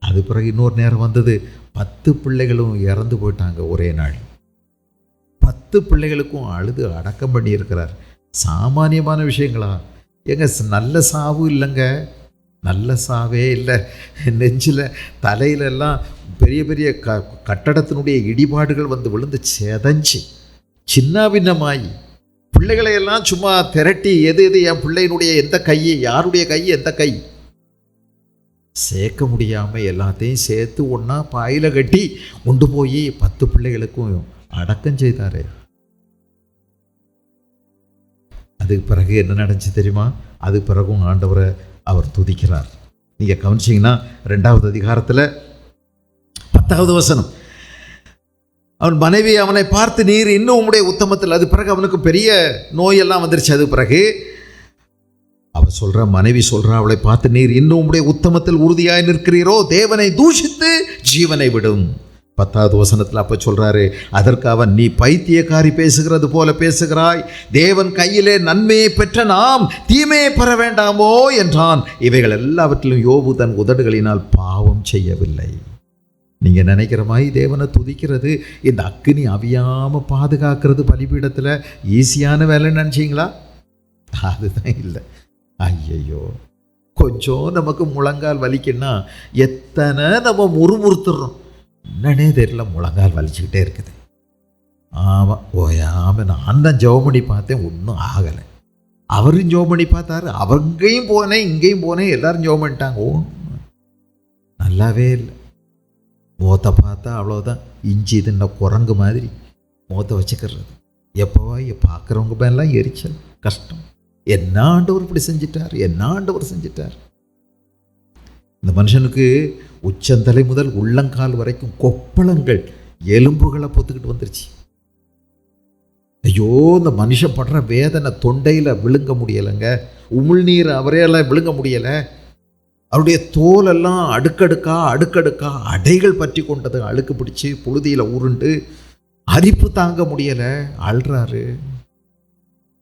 அது பிறகு இன்னொரு நேரம் வந்தது. 10 பிள்ளைகளும் இறந்து போயிட்டாங்க ஒரே நாள். 10 பிள்ளைகளுக்கும் அழுது அடக்கம் பண்ணி இருக்கிறார். சாமானியமான விஷயங்களா? எங்க நல்ல சாவு இல்லைங்க, நல்ல சாவே இல்லை. நெஞ்சில் தலையிலெல்லாம் பெரிய பெரிய கட்டடத்தினுடைய இடிபாடுகள் வந்து விழுந்து செதஞ்சு சின்ன பின்னமாயி, பிள்ளைகளையெல்லாம் சும்மா திரட்டி எது என் பிள்ளையினுடைய எந்த கை, யாருடைய கை, எந்த கை சேர்க்க முடியாமல் எல்லாத்தையும் சேர்த்து ஒன்றா பாயில கட்டி கொண்டு போய் 10 பிள்ளைகளுக்கும் அடக்கம் செய்தார். அதுக்கு பிறகு என்ன நடந்துச்சு தெரியுமா? அதுக்கு பிறகும் ஆண்டவரை அவர் துதிக்கிறார். நீங்கள் கவனிச்சிங்கன்னா 2வது அதிகாரத்தில் 10வது வசனம், அவன் மனைவி அவனை பார்த்து, நீர் இன்னும் உம்முடைய உத்தமத்தில். அது பிறகு அவனுக்கு பெரிய நோயெல்லாம் வந்துருச்சு. அது பிறகு அவள் சொல்கிற, மனைவி சொல்கிறா அவளை பார்த்து, நீர் இன்னும் உம்முடைய உத்தமத்தில் உறுதியாய் நிற்கிறீரோ, தேவனை தூஷித்து ஜீவனை விடும். 10வது வசனத்தில் அப்போ சொல்கிறாரு, அதற்கு அவன், நீ பைத்தியக்காரி, பேசுகிறது போல பேசுகிறாய். தேவன் கையிலே நன்மையை பெற்ற நாம் தீமையை பெற வேண்டாமோ என்றான். இவைகள் எல்லாவற்றிலும் யோபு தன் உதடுகளினால் பாவம் செய்யவில்லை. நீங்கள் நினைக்கிற மாதிரி தேவனை துதிக்கிறது, இந்த அக்கினி அவியாமல் பாதுகாக்கிறது பலிபீடத்தில் ஈஸியான வேலைன்னு நினச்சிங்களா? அதுதான் இல்லை. ஐயையோ, கொஞ்சம் நமக்கு முழங்கால் வலிக்குன்னா எத்தனை நம்ம முறுமுறுத்துறோம். என்னன்னே தெரியல, முழங்கால் வலிச்சுக்கிட்டே இருக்குது. ஆமாம், ஓயாமல் நான் தான் ஜெபம் பண்ணி பார்த்தேன், ஒன்றும் ஆகலை. அவரும் ஜெபம் பண்ணி பார்த்தாரு, அவங்கேயும் போனேன் இங்கேயும் போனேன், எல்லாரும் ஜெபம் பண்ணிட்டாங்க, ஒன்றும் நல்லாவே இல்லை. முகத்தை பார்த்தா அவ்வளோதான், இஞ்சி தின்ன குரங்கு மாதிரி முகத்தை வச்சுக்கிறது. எப்போவா பார்க்குறவங்க மேலாம் எரிச்சல், கஷ்டம். என்ன ஆண்டவர் இப்படி செஞ்சிட்டார், என்ன ஆண்டவர் செஞ்சிட்டார். இந்த மனுஷனுக்கு உச்சந்தலை முதல் உள்ளங்கால் வரைக்கும் கொப்பளங்கள், எலும்புகளை பொத்துக்கிட்டு வந்துருச்சு. ஐயோ, இந்த மனுஷன் படுற வேதனை தொண்டையில் விழுங்க முடியலைங்க. உமிழ்நீர் அவரையெல்லாம் விழுங்க முடியலை. அவருடைய தோலெல்லாம் அடுக்கடுக்கா அடைகள் பற்றி கொண்டது, அழுக்கு பிடிச்சி புழுதியில் உருண்டு அரிப்பு தாங்க முடியலை. அழுறாரு,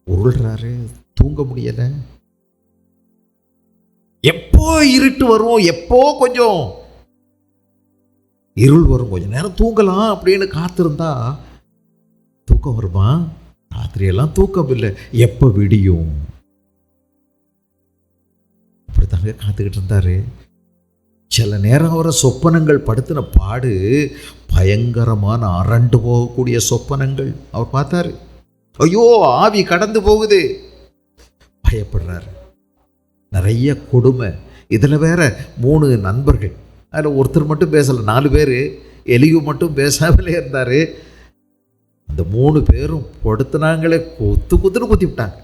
உருள்றாரு, தூங்க முடியலை. எப்போ இருட்டு வரும், எப்போ கொஞ்சம் இருள் வரும், கொஞ்சம் நேரம் தூங்கலாம் அப்படின்னு காத்திருந்தா தூக்கம் வருமா? ராத்திரியெல்லாம் தூக்கம் இல்லை. எப்போ விடியும் அப்படித்தாங்க காத்துக்கிட்டு இருந்தாரு. சில நேரம் அவரை சொப்பனங்கள் படுத்தின பாடு பயங்கரமான அரண்டு போகக்கூடிய சொப்பனங்கள் அவர் பார்த்தாரு. ஐயோ, ஆவி கடந்து போகுது, பயப்படுறாரு. நிறைய கொடுமை. இதில் வேற 3 நண்பர்கள், அதில் ஒருத்தர் மட்டும் பேசலை, 4 பேர். எலியு மட்டும் பேசாமலே இருந்தார். அந்த 3 பேரும் படுத்தினாங்களே, குத்துன்னு குத்தி விட்டாங்க.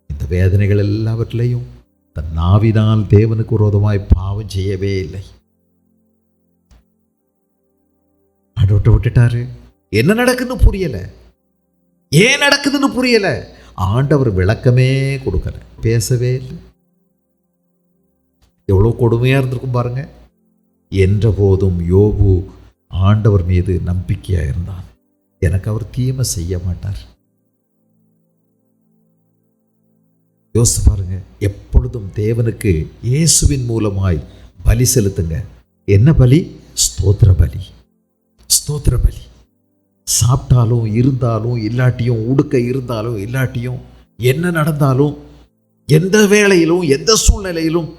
இந்த வேதனைகள் எல்லாவற்றிலையும் தன் நாவினால் தேவனுக்கு விரோதமாய் பாவம் செய்யவே இல்லை. ஆண்டவர்ட்ட விட்டுட்டாரு. என்ன நடக்குன்னு புரியல, ஏன் நடக்குதுன்னு புரியல. ஆண்டவர் விளக்கமே கொடுக்கல, பேசவே இல்லை. எவ்வளோ கொடுமையா இருந்திருக்கும் பாருங்க. என்ற போதும் யோபு ஆண்டவர் மீது நம்பிக்கையா இருந்தான். எனக்கு அவர் தீமை செய்ய மாட்டார். யோசித்து பாருங்க. எப்பொழுதும் தேவனுக்கு இயேசுவின் மூலமாய் பலி செலுத்துங்க. என்ன பலி? ஸ்தோத்திர பலி. ஸ்தோத்திர பலி. சாப்பிட்டாலும் இருந்தாலும் இல்லாட்டியும், உடுக்க இருந்தாலும் இல்லாட்டியும், என்ன நடந்தாலும், எந்த வேளையிலும், எந்த சூழ்நிலையிலும்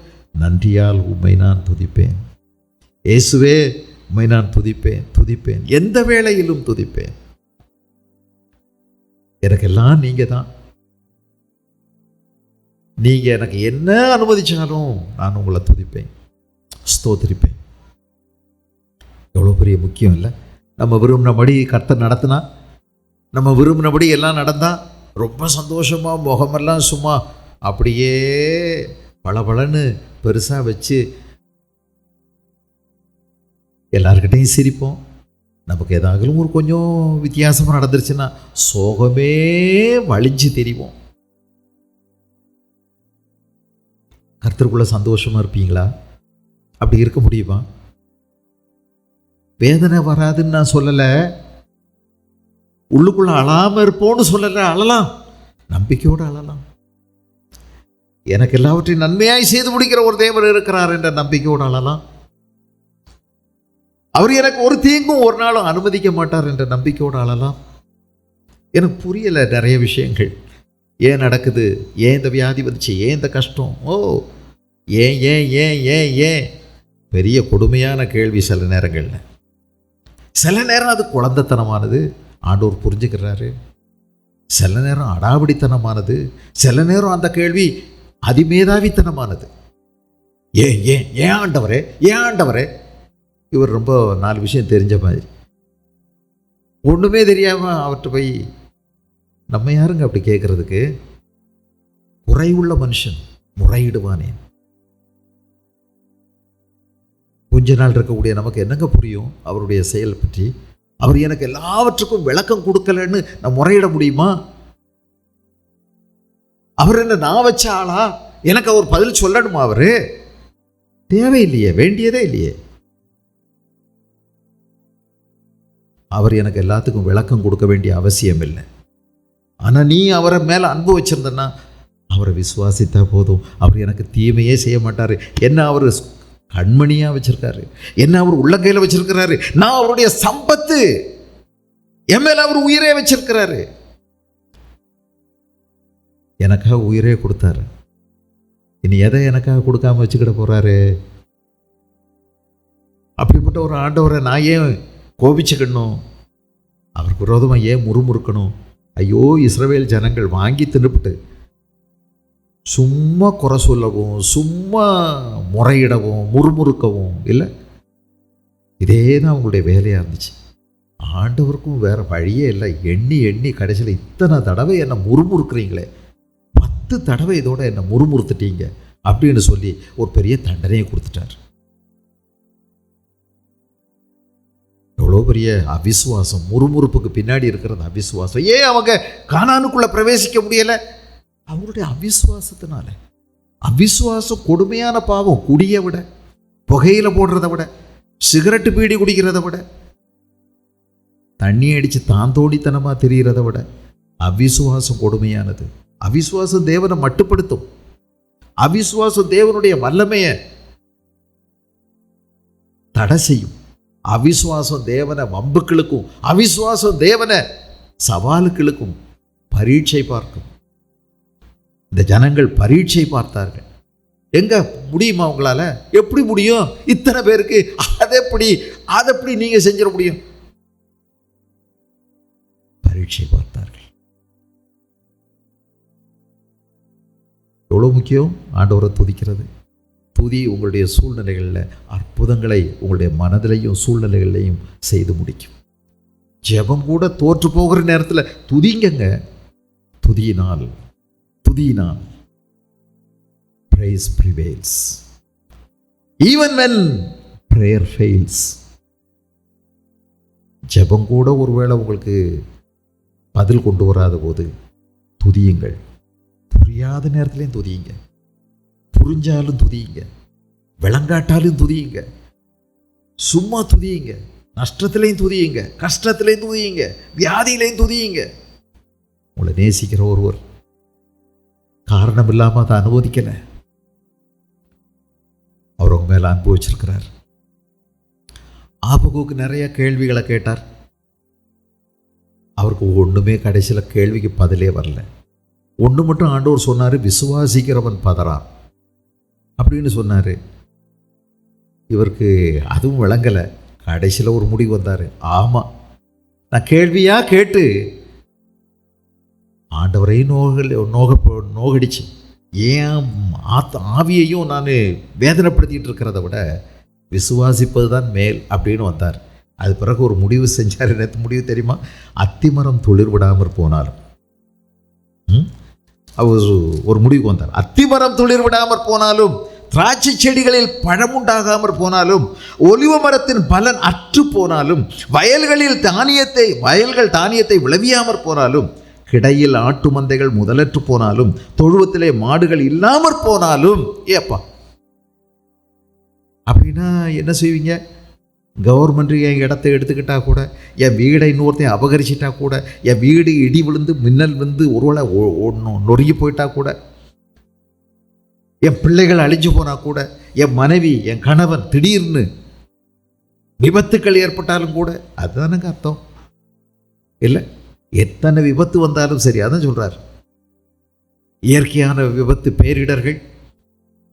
நன்றியால் உம்மை நான் துதிப்பேன். இயேசுவே, உம்மை நான் துதிப்பேன், எந்த வேளையிலும் துதிப்பேன். எனக்கெல்லாம் நீங்க தான். நீங்க எனக்கு என்ன அனுமதிச்சாலும் நான் உங்களை துதிப்பேன், ஸ்தோத்திரிப்பேன். எவ்வளோ பெரிய முக்கியம் இல்லை? நம்ம விரும்பினபடி கர்த்தர் நடத்தினா, நம்ம விரும்பினபடி எல்லாம் நடந்தா ரொம்ப சந்தோஷமா, முகமெல்லாம் சும்மா அப்படியே பளபளன்னு பெருசாக வச்சு எல்லார்கிட்டையும் சிரிப்போம். நமக்கு ஏதாகலும் ஒரு கொஞ்சம் வித்தியாசமாக நடந்துருச்சுன்னா சோகமே வலிஞ்சு தெரிவோம். கர்த்தருக்குள்ள சந்தோஷமா இருப்பீங்களா? அப்படி இருக்க முடியுமா? வேதனை வராதுன்னு நான் சொல்லலை, உள்ளுக்குள்ள அழாமல் இருப்போன்னு சொல்லலை. அழலாம், நம்பிக்கையோடு அழலாம். எனக்கு எல்லாவற்றையும் நன்மையாய் செய்து முடிக்கிற ஒரு தேவன் இருக்கிறார் என்ற நம்பிக்கையோடு அழலாம். அவர் எனக்கு ஒரு தீங்கும் ஒரு நாளும் அனுமதிக்க மாட்டார் என்ற நம்பிக்கையோடு அழலாம். எனக்கு புரியலை நிறைய விஷயங்கள். ஏன் நடக்குது? ஏன் இந்த வியாதி வந்துச்சு? ஏன் இந்த கஷ்டம்? ஏன் ஏன் ஏன் ஏன் ஏன் பெரிய கொடுமையான கேள்வி. சில நேரங்கள்ல, சில நேரம் அது குழந்தைத்தனமானது, ஆண்டவர் புரிஞ்சுக்கிறாரு. சில நேரம் அடாவடித்தனமானது, சில நேரம் அந்த கேள்வி அதிமேதாவித்தனமானது. ஏன் ஏன் ஏன் ஆண்டவரே, ஏன் ஆண்டவரே? இவர் ரொம்ப 4 விஷயம் தெரிஞ்ச மாதிரி, ஒன்றுமே தெரியாமல் அவர்கிட்ட போய் நம்ம யாருங்க அப்படி கேட்கறதுக்கு? குறைவுள்ள மனுஷன் முறையிடுவானே. கொஞ்ச நாள் இருக்கக்கூடிய நமக்கு என்னங்க புரியும் அவருடைய செயல் பற்றி? அவர் எனக்கு எல்லாவற்றுக்கும் விளக்கம் கொடுக்கலன்னு நான் முறையிட முடியுமா? அவர் என்ன நான் வச்ச ஆளா? எனக்கு அவர் பதில் சொல்லணுமா? அவரு தேவையில்லையே, வேண்டியதே இல்லையே. அவர் எனக்கு எல்லாத்துக்கும் விளக்கம் கொடுக்க வேண்டிய அவசியம் இல்லை. ஆனால் நீ அவரை மேலே அன்பு வச்சிருந்தன்னா, அவரை விசுவாசித்தா போதும். அவர் எனக்கு தீமையே செய்ய மாட்டார். என்ன அவர் கண்மணியாக வச்சிருக்காரு, என்ன அவர் உள்ளங்கையில் வச்சிருக்கிறாரு. நான் அவருடைய சம்பத்து, என் மேல அவர் உயிரே வச்சிருக்கிறாரு. எனக்காக உயிரே கொடுத்தாரு. இனி எதை எனக்காக கொடுக்காம வச்சுக்கிட போறாரு? அப்படிப்பட்ட ஒரு ஆண்டவரை நான் ஏன் கோபிச்சுக்கணும்? அவருக்கு விரோதமாக ஏன் முறுமுறுக்கணும்? ஐயோ, இஸ்ரவேல் ஜனங்கள் வாங்கி தின்னுபிட்டு சும்மா குறை சொல்லவும், சும்மா முறையிடவும், முறுமுறுக்கவும் இல்லை. இதே தான் அவங்களுடைய வேலையாக இருந்துச்சு. ஆண்டவருக்கும் வேறு வழியே இல்லை. எண்ணி எண்ணி கடைசியில் இத்தனை தடவை என்னை முறுமுறுக்குறீங்களே, 10 தடவை இதோட என்னை முறுமுறுத்துட்டீங்க அப்படின்னு சொல்லி ஒரு பெரிய தண்டனையை கொடுத்துட்டார். எவ்வளோ பெரிய அவிசுவாசம்! முறுமுறுப்புக்கு பின்னாடி இருக்கிறது அவிசுவாசம். ஏன் அவங்க கானானுக்குள்ள பிரவேசிக்க முடியலை? அவருடைய அவிசுவாசத்தினால. அவிசுவாசம் கொடுமையான பாவம். குடியை விட, புகையில போடுறதை விட, சிகரெட்டு பீடி குடிக்கிறத விட, தண்ணி அடித்து தாந்தோடித்தனமாக தெரிகிறத விட அவிசுவாசம் கொடுமையானது. அவிசுவாசம் தேவனை மட்டுப்படுத்தும். அவிசுவாசம் தேவனுடைய வல்லமையை தடை செய்யும். அவிசுவாசம் தேவனை வம்புக்களுக்கும், அவிசுவாசம் தேவனை சவாலுக்களுக்கும் பரீட்சை பார்க்கும். இந்த ஜனங்கள் பரீட்சை பார்த்தார்கள். எங்க முடியுமா உங்களால்? எப்படி முடியும்? இத்தனை பேருக்கு அதை நீங்க செஞ்சிட முடியும்? பரீட்சை பார்த்தார்கள். எவ்வளவு முக்கியம் ஆண்டவரை துதிக்கிறது. துதி உங்களுடைய சூழ்நிலைகளில் அற்புதங்களை உங்களுடைய மனதிலையும் சூழ்நிலைகளையும் செய்து முடிக்கும். ஜெபம் கூட தோற்று போகிற நேரத்தில் துதிங்கங்க. துதியினால் praise prevails even when prayer fails. ஜெபம் கூட ஒருவேளை உங்களுக்கு பதில் கொண்டு வராத போது துதியுங்கள். புரியாத நேரத்திலையும் துதியுங்க, புரிஞ்சாலும் துதியுங்க, விளங்காட்டாலும் துதியுங்க, சும்மா துதியுங்க, நஷ்டத்திலையும் துதியுங்க, கஷ்டத்திலையும் துதியுங்க, வியாதியிலையும் துதியுங்க. உங்களை நேசிக்கிற ஒருவர் காரணம் இல்லாம அதை அனுமதிக்கல, அவர் உங்க மேல அன்பு வச்சிருக்கிறார். ஆபகுக்கு நிறைய கேள்விகளை கேட்டார். அவருக்கு ஒண்ணுமே கடைசியில் கேள்விக்கு பதிலே வரல. ஒன்று மட்டும் ஆண்டவர் சொன்னார், விசுவாசிக்கிறவன் பதறான் அப்படின்னு சொன்னார். இவருக்கு அதுவும் விளங்கலை. கடைசியில் ஒரு முடிவு வந்தார். ஆமாம், நான் கேள்வியாக கேட்டு ஆண்டவரையும் நோகடிச்சு ஏன் ஆவியையும் நான் வேதனைப்படுத்திட்டு இருக்கிறத விட விசுவாசிப்பது தான் மேல் அப்படின்னு வந்தார். அது பிறகு ஒரு முடிவு செஞ்சார். நேற்று முடிவு தெரியுமா? அத்திமரம் துளிர் விடாமற் போனாலும் அவர் ஒரு முடிவுக்கு வந்தார். அத்திமரம் துளிர் விடாமற் போனாலும், திராட்சை செடிகளில் பழம் உண்டாகாமற் போனாலும், ஒலிவ மரத்தின் பலன் அற்று போனாலும், வயல்கள் தானியத்தை விளைவியாமற் போனாலும், கிடையில் ஆட்டு மந்தைகள் முதலற்று போனாலும், தொழுவத்திலே மாடுகள் இல்லாமற் போனாலும். ஏப்பா அப்படின்னா என்ன செய்வீங்க? கவர்மெண்ட் என் இடத்தை எடுத்துக்கிட்டா கூட, என் வீடை இன்னொருத்தையும் அபகரிச்சிட்டா கூட, என் வீடு இடி விழுந்து மின்னல் வந்து ஒருவேளை நொறுங்கி போயிட்டா கூட, என் பிள்ளைகள் அழிஞ்சு போனா கூட, என் மனைவி என் கணவன் திடீர்னு விபத்துக்கள் ஏற்பட்டாலும் கூட, அதுதானங்க அர்த்தம் இல்லை? எத்தனை விபத்து வந்தாலும் சரி, அதான் சொல்றார். இயற்கையான விபத்து, பேரிடர்கள்,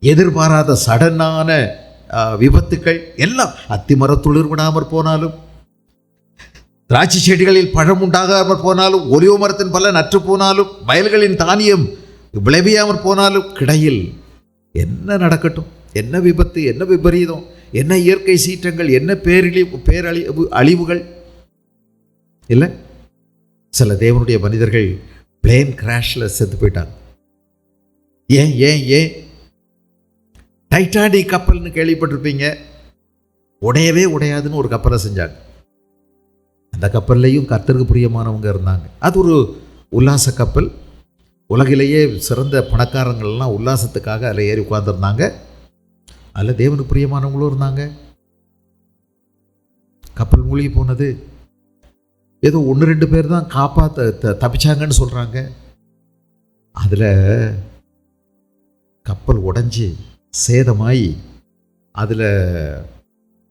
எதிர்பாராத சடனான விபத்துக்கள் எல்லாம், அத்திமரத்துளிர் விடாமற் போனாலும், திராட்சை செடிகளில் பழம் உண்டாகாமற் போனாலும், ஒலிவ மரத்தின் பலன் அற்று போனாலும், வயல்களின் தானியம் விளைவியாமற் போனாலும், கிடையில் என்ன நடக்கட்டும், என்ன விபத்து, என்ன விபரீதம், என்ன இயற்கை சீற்றங்கள், என்ன அழிவுகள் இல்லை. சில தேவனுடைய மனிதர்கள் பிளேன் கிராஷில் செத்து போயிட்டாங்க. ஏன் டைட்டானிக் கப்பல்னு கேள்விப்பட்டிருப்பீங்க. உடையாதுன்னு ஒரு கப்பலை செஞ்சாங்க. அந்த கப்பல்லையும் கர்த்தருக்கு பிரியமானவங்க இருந்தாங்க. அது ஒரு உல்லாச கப்பல். உலகிலேயே சிறந்த பணக்காரங்கள்லாம் உல்லாசத்துக்காக அதில் ஏறி உட்கார்ந்துருந்தாங்க. அதில் தேவனுக்கு பிரியமானவங்களும் இருந்தாங்க. கப்பல் மூழ்கி போனது. ஏதோ 1-2 பேர் தான் தப்பிச்சாங்கன்னு சொல்கிறாங்க. அதில் கப்பல் உடைஞ்சி சேதமாயி அதில்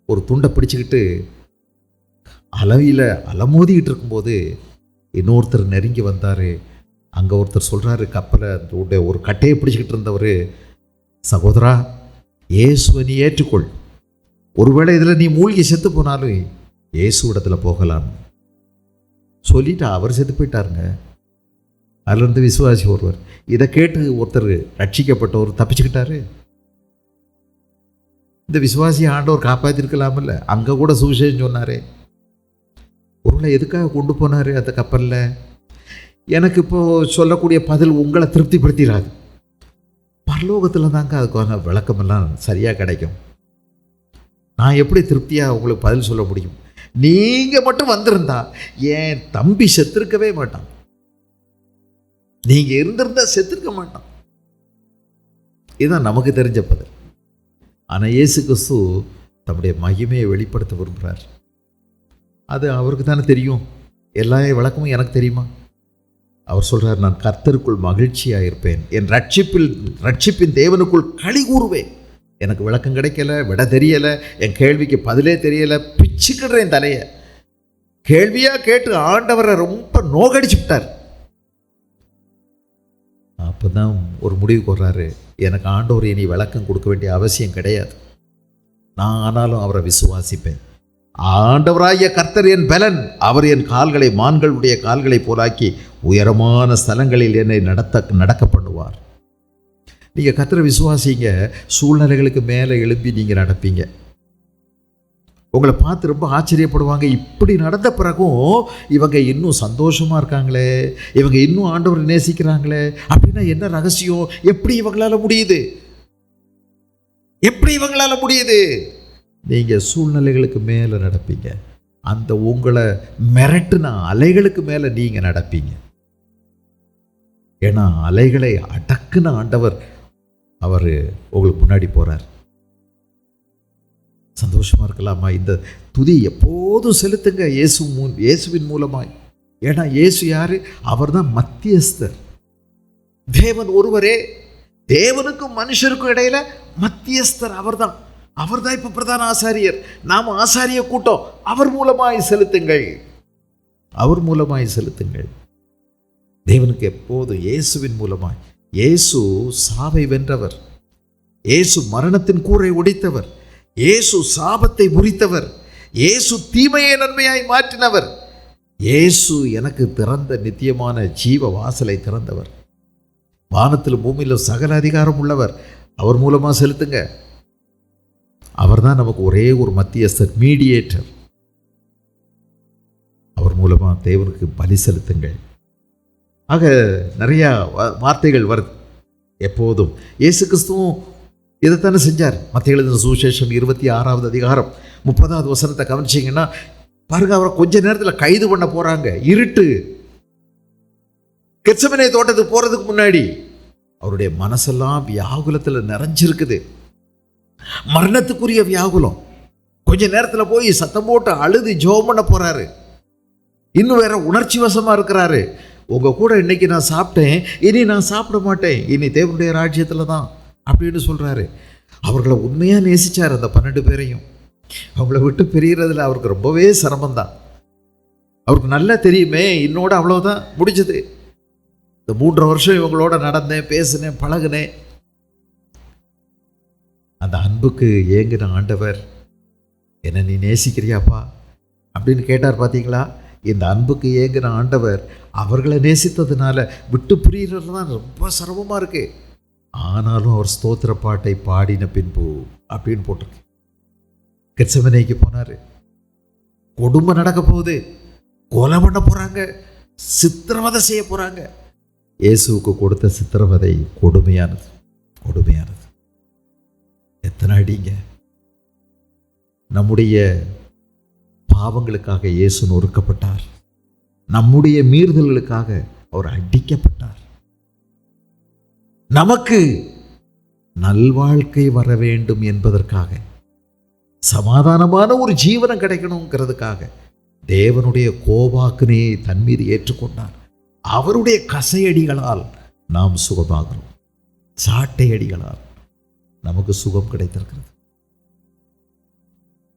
ஒரு துண்டை பிடிச்சிக்கிட்டு அலமோதிக்கிட்டு இருக்கும்போது இன்னொருத்தர் நெருங்கி வந்தார். அங்கே ஒருத்தர் சொல்கிறாரு, கப்பலை ஒரு கட்டையை பிடிச்சிக்கிட்டு இருந்தவர், சகோதரா, இயேசுவை நீ ஏற்றுக்கொள், ஒருவேளை இதில் நீ மூழ்கி செத்து போனாலும் இயேசு இடத்துல போகலாம் சொல்லிட்டு அவர் செத்து போயிட்டாருங்க. அதுலேருந்து விசுவாசி ஒருவர் இதை கேட்டு ஒருத்தர் ரட்சிக்கப்பட்டவர் தப்பிச்சுக்கிட்டாரு. இந்த விசுவாசி ஆண்டவர் காப்பாற்றிருக்கலாமில்ல. அங்கே கூட சுவிசேஷம் சொன்னாரே. ஒருவேளை எதுக்காக கொண்டு போனார் அந்த கப்பலில்? எனக்கு இப்போது சொல்லக்கூடிய பதில் உங்களை திருப்திப்படுத்திடாது. பரலோகத்தில் தாங்க அதுக்கான விளக்கமெல்லாம் சரியாக கிடைக்கும். நான் எப்படி திருப்தியாக உங்களுக்கு பதில் சொல்ல முடியும்? நீங்கள் மட்டும் வந்திருந்தா என் தம்பி செத்திருக்கவே மாட்டான். நீங்கள் இருந்திருந்தா செத்திருக்க மாட்டான். இதுதான் நமக்கு தெரிஞ்ச பதில். ஆனால் இயேசு கிறிஸ்து தம்முடைய மகிமையை வெளிப்படுத்த விரும்புகிறார். அது அவருக்கு தானே தெரியும். எல்லா விளக்கமும் எனக்கு தெரியுமா? அவர் சொல்கிறார், நான் கர்த்தருக்குள் மகிழ்ச்சியாக இருப்பேன், என் ரட்சிப்பின் தேவனுக்குள் களி கூறுவேன். எனக்கு விளக்கம் கிடைக்கல, விட தெரியலை, என் கேள்விக்கு பதிலே தெரியலை, பிச்சுக்கிடுறேன் தலையை. கேள்வியாக கேட்டு ஆண்டவரை ரொம்ப நோகடிச்சு விட்டார். அப்போ தான் ஒரு முடிவுக்கு வர்றாரு, எனக்கு ஆண்டவர் இனி விளக்கம் கொடுக்க வேண்டிய அவசியம் கிடையாது, நான் ஆனாலும் அவரை விசுவாசிப்பேன். ஆண்டவராகிய கர்த்தர் என் பலன், அவர் என் கால்களை மான்களுடைய கால்களை போலாக்கி உயரமான ஸ்தலங்களில் என்னை நடக்க பண்ணுவார். நீங்கள் கர்த்தரை விசுவாசிங்க, சூழ்நிலைகளுக்கு மேலே எழும்பி நீங்கள் நடப்பீங்க. உங்களை பார்த்து ரொம்ப ஆச்சரியப்படுவாங்க, இப்படி நடந்த பிறகும் இவங்க இன்னும் சந்தோஷமாக இருக்காங்களே, இவங்க இன்னும் ஆண்டவரை நேசிக்கிறாங்களே, அப்படின்னா என்ன ரகசியம்? எப்படி இவங்களால முடியுது? எப்படி இவங்களால முடியுது? நீங்கள் சூழ்நிலைகளுக்கு மேலே நடப்பீங்க. அந்த உங்களை மிரட்டுன அலைகளுக்கு மேலே நீங்கள் நடப்பீங்க. ஏன்னா அலைகளை அடக்குன ஆண்டவர் அவர் உங்களுக்கு முன்னாடி போகிறார். சந்தோஷமாக இருக்கலாமா? இந்த துதி எப்போதும் செலுத்துங்க இயேசுவின் மூலமாய். ஏன்னா இயேசு யாரு? அவர் தான் மத்தியஸ்தர். தேவன் ஒருவரே, தேவனுக்கும் மனுஷருக்கும் இடையில மத்தியஸ்தர் அவர்தான். அவர்தான் இப்போ பிரதான ஆசாரியர். நாம் ஆசாரிய கூட்டம். அவர் மூலமாய் செலுத்துங்கள், அவர் மூலமாய் செலுத்துங்கள். தேவனுக்கு எப்போதும் இயேசுவின் மூலமாய். இயேசு சாவை வென்றவர், இயேசு மரணத்தின் கூரை உடைத்தவர், இயேசு சாபத்தை முறித்தவர், இயேசு தீமையை நன்மையாய் மாற்றினவர், இயேசு எனக்கு திறந்த நித்தியமான ஜீவ வாசலை திறந்தவர், வானத்திலும் பூமியிலும் சகல அதிகாரம் உள்ளவர். அவர் மூலமாக செலுத்துங்க. அவர் தான் நமக்கு ஒரே ஒரு மத்தியஸ்தர், மீடியேட்டர். அவர் மூலமாக தேவனுக்கு பலி செலுத்துங்கள். ஆக நிறையா வார்த்தைகள் வருது. எப்போதும் இயேசு கிறிஸ்துவும் இதைத்தானே செஞ்சார். மத்திய எழுதின சுவிசேஷம் 26வது அதிகாரம் 30வது வசனத்தை கவனிச்சிங்கன்னா பாருங்க, அவரை கொஞ்ச நேரத்தில் கைது பண்ண போகிறாங்க. இருட்டு. கெத்செமனே தோட்டத்துக்கு போகிறதுக்கு முன்னாடி அவருடைய மனசெல்லாம் வியாகுலத்தில் நிறைஞ்சிருக்குது. மரணத்துக்குரிய வியாகுலம். கொஞ்ச நேரத்தில் போய் சத்தம் போட்டு அழுது ஜெபம் பண்ண போகிறாரு. இன்னும் வேற உணர்ச்சி வசமாக இருக்கிறாரு. உங்கள் கூட இன்னைக்கு நான் சாப்பிட்டேன், இனி நான் சாப்பிட மாட்டேன், இனி தேவனுடைய ராஜ்யத்தில் தான் அப்படின்னு சொல்கிறாரு. அவர்களை உண்மையாக நேசித்தார். அந்த 12 பேரையும் அவங்கள விட்டு பிரிகிறதுல அவருக்கு ரொம்பவே சிரமம்தான். அவருக்கு நல்லா தெரியுமே, இன்னோட அவ்வளோதான் முடிஞ்சது. இந்த 3 வருஷம் இவங்களோட நடந்தேன், பேசினேன், பழகினேன். அந்த அன்புக்கு ஏங்கின ஆண்டவர், என்ன நீ நேசிக்கிறியாப்பா அப்படின்னு கேட்டார். பார்த்தீங்களா? இந்த அன்புக்கு ஏங்கின ஆண்டவர் அவர்களை நேசித்ததுனால விட்டு பிரிகிறது தான் ரொம்ப சிரமமாக இருக்கு. ஆனாலும் அவர் ஸ்தோத்திர பாட்டை பாடின பின்பு அப்படின்னு போட்டிருக்கு. கெத்செமனேக்கு போனார். கொடுமை நடக்க போகுது, கொலை பண்ண போகிறாங்க, சித்திரவதை செய்ய போகிறாங்க. இயேசுவுக்கு கொடுத்த சித்திரவதை கொடுமையானது, கொடுமையானது. எத்தனை அடிங்க! நம்முடைய பாவங்களுக்காக இயேசு நொறுக்கப்பட்டார். நம்முடைய மீறுதல்களுக்காக அவர் அடிக்கப்பட்டார். நமக்கு நல்வாழ்க்கை வர வேண்டும் என்பதற்காக, சமாதானமான ஒரு ஜீவனம் கிடைக்கணுங்கிறதுக்காக தேவனுடைய கோபாக்கினையை தன் மீது ஏற்றுக்கொண்டார். அவருடைய கசையடிகளால் நாம் சுகமாகிறோம். சாட்டையடிகளால் நமக்கு சுகம் கிடைத்திருக்கிறது.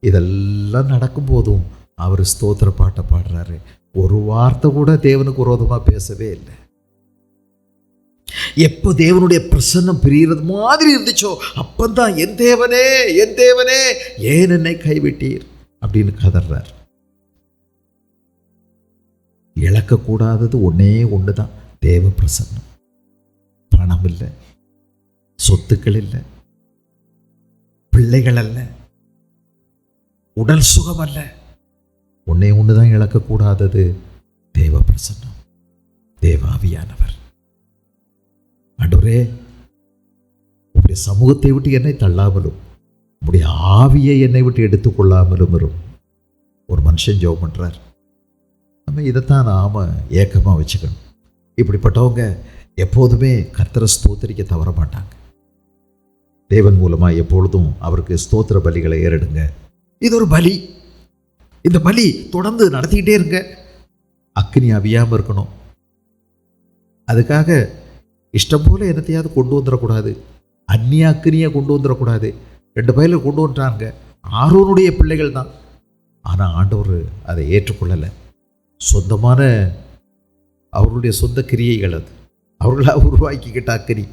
இதெல்லாம் நடக்கும் போதும் அவர் ஸ்தோத்திர பாட்டை பாடுறாரு. ஒரு வார்த்தை கூட தேவனுக்கு விரோதமாக பேசவே இல்லை. எப்போ தேவனுடைய பிரசன்னம் பிரிகிறது மாதிரி இருந்துச்சோ அப்பந்தான் என் தேவனே, என் தேவனே, ஏன் என்னை கைவிட்டீர் அப்படின்னு கதறார். இழக்கக்கூடாதது ஒன்று தான், தேவ பிரசன்னம். பணம் இல்லை, சொத்துக்கள் இல்லை, பிள்ளைகள் அல்ல, உடல் சுகம் அல்ல. ஒன்று தான் இழக்கக்கூடாதது, தேவ பிரசன்னம், தேவாவியானவர். ஆண்டவரே, உங்களுடைய சமூகத்தை விட்டு என்னை தள்ளாமலும் உங்களுடைய ஆவியை என்னை விட்டு எடுத்துக்கொள்ளாமலும் வரும். ஒரு மனுஷன் ஜெபம் பண்ணுறார். நம்ம இதைத்தான் நாம் ஏக்கமாக வச்சுக்கணும். இப்படிப்பட்டவங்க எப்போதுமே கர்த்தரை ஸ்தோத்திரிக்க தவற மாட்டாங்க. தேவன் மூலமாக எப்பொழுதும் அவருக்கு ஸ்தோத்திர பலிகளை ஏறிடுங்க. இது ஒரு பலி. இந்த பலி தொடர்ந்து நடத்திக்கிட்டே இருங்க. அக்கினி அவியாமல் இருக்கணும். அதுக்காக இஷ்டம் போல என்னத்தையாவது கொண்டு வந்துடக்கூடாது. அந்நிய அக்கினியை கொண்டு வந்துடக்கூடாது. 2 பயில கொண்டு வந்துட்டாங்க, ஆரோனுடைய பிள்ளைகள் தான். ஆனால் ஆண்டவர் அதை ஏற்றுக்கொள்ளலை. சொந்தமான அவருடைய சொந்த கிரியைகள் அது. அவர்களாக உருவாக்கிக்கிட்ட அக்கினி.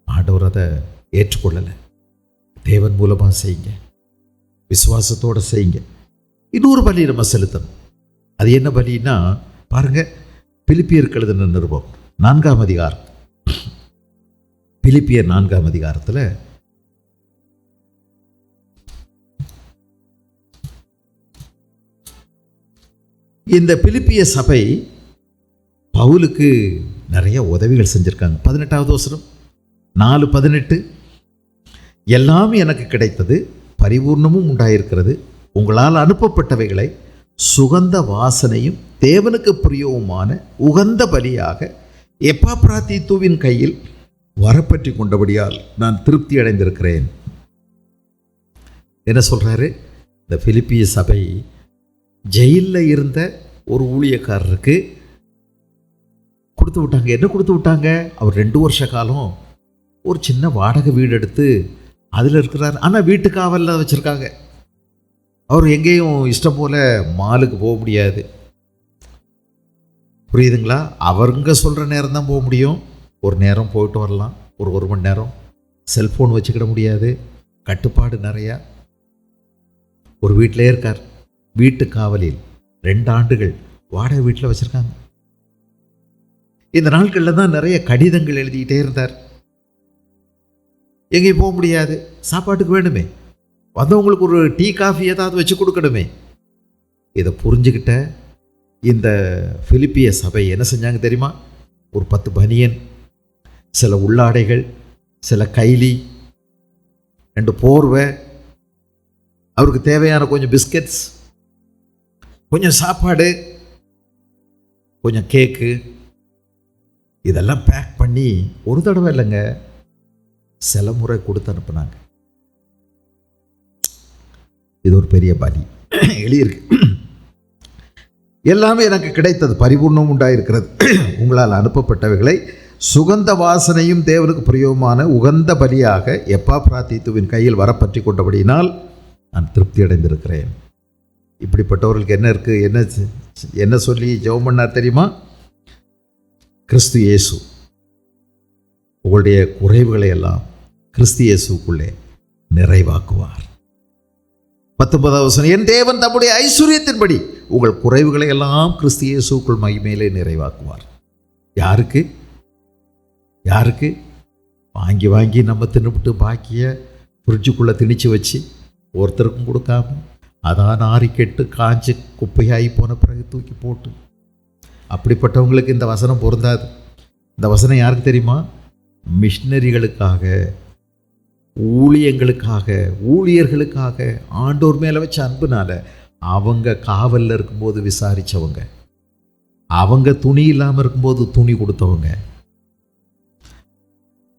ஆண்டவர் அதை ஏற்றுக்கொள்ளலை. தேவன் மூலமாக செய்யுங்க, விசுவாசத்தோடு செய்யுங்க. இன்னொரு பலி நம்ம செலுத்தணும். அது என்ன பலின்னா பாருங்க, பிலிப்பியருக்கு எழுதின நிருபம் 4ஆம் அதிகாரம். பிலிப்பியர் 4ஆம் அதிகாரத்தில் இந்த பிலிப்பிய சபை பவுலுக்கு நிறைய உதவிகள் செஞ்சுருக்காங்க. 18வது வசனம் 4:18, எல்லாம் எனக்கு கிடைத்தது, பரிபூர்ணமும் உண்டாயிருக்கிறது. உங்களால் அனுப்பப்பட்டவைகளை சுகந்த வாசனையும் தேவனுக்கு பிரியவுமான உகந்த பலியாக எப்பாப்ராதீத்துவின் கையில் வரப்பற்றி கொண்டபடியால் நான் திருப்தி அடைந்திருக்கிறேன். என்ன சொல்கிறாரு? இந்த பிலிப்பிய சபை ஜெயிலில் இருந்த ஒரு ஊழியக்காரருக்கு கொடுத்து விட்டாங்க. என்ன கொடுத்து விட்டாங்க? அவர் 2 வருஷ காலம் ஒரு சின்ன வாடகை வீடு எடுத்து அதில் இருக்கிறார். ஆனால் வீட்டு காவலில் வச்சுருக்காங்க. அவர் எங்கேயும் இஷ்டம் போல் மாலுக்கு போக முடியாது. புரியுதுங்களா? அவருங்க சொல்கிற நேரம் தான் போக முடியும். ஒரு நேரம் போயிட்டு வரலாம், ஒரு மணி நேரம். செல்ஃபோன் வச்சுக்கிட முடியாது, கட்டுப்பாடு நிறையா. ஒரு வீட்டிலே இருக்கார், வீட்டு காவலில் 2 ஆண்டுகள் வாடகை வீட்டில் வச்சுருக்காங்க. இந்த நாட்களில் தான் நிறைய கடிதங்கள் எழுதிக்கிட்டே இருந்தார். எங்கேயும் போக முடியாது, சாப்பாட்டுக்கு வேணுமே, வந்தவங்களுக்கு ஒரு டீ காஃபி ஏதாவது வச்சு கொடுக்கணுமே. இதை புரிஞ்சுக்கிட்ட இந்த பிலிப்பிய சபை என்ன செஞ்சாங்க தெரியுமா? ஒரு 10 பனியன், சில உள்ளாடைகள், சில கைலி, 2 போர்வை, அவருக்கு தேவையான கொஞ்சம் பிஸ்கட்ஸ், கொஞ்சம் சாப்பாடு, கொஞ்சம் கேக்கு, இதெல்லாம் பேக் பண்ணி ஒரு தடவை இல்லைங்க, சில முறை கொடுத்து அனுப்புனாங்க. இது ஒரு பெரிய பலி. எழுதியிருக்கு, எல்லாமே எனக்கு கிடைத்தது, பரிபூர்ணம் உண்டாயிருக்கிறது. உங்களால் அனுப்பப்பட்டவைகளை சுகந்த வாசனையும் தேவனுக்கு பிரியமான உகந்த பலியாக எப்பாப்ராதீத்துவின் கையில் வரப்பற்றி கொண்டபடியினால் நான் திருப்தி அடைந்திருக்கிறேன். இப்படிப்பட்டவர்களுக்கு என்ன இருக்குது? என்ன சொல்லி ஜெபம் பண்ணார் தெரியுமா? கிறிஸ்து இயேசு உங்களுடைய குறைவுகளை எல்லாம் கிறிஸ்து இயேசுக்குள்ளே நிறைவாக்குவார். 19வது வசனம், என் தேவன் தம்முடைய ஐஸ்வர்யத்தின்படி உங்கள் குறைவுகளை எல்லாம் கிறிஸ்து இயேசுக்குள் மகிமையிலே நிறைவாக்குவார். யாருக்கு? யாருக்கு? வாங்கி வாங்கி நம்ம தின்னுபிட்டு பாக்கிய ஃப்ரிட்ஜுக்குள்ளே திணிச்சு வச்சு ஒருத்தருக்கும் கொடுக்காம அதான் நாரி கெட்டு காஞ்சி குப்பையாகி போன பிறகு தூக்கி போட்டு, அப்படிப்பட்டவங்களுக்கு இந்த வசனம் பொருந்தாது. இந்த வசனம் யாருக்கு தெரியுமா? மிஷினரிகளுக்காக, ஊழியங்களுக்காக, ஊழியர்களுக்காக ஆண்டோர் மேலே வச்ச அன்புனால அவங்க காவலில் இருக்கும்போது விசாரித்தவங்க, அவங்க துணி இல்லாமல் இருக்கும்போது துணி கொடுத்தவங்க,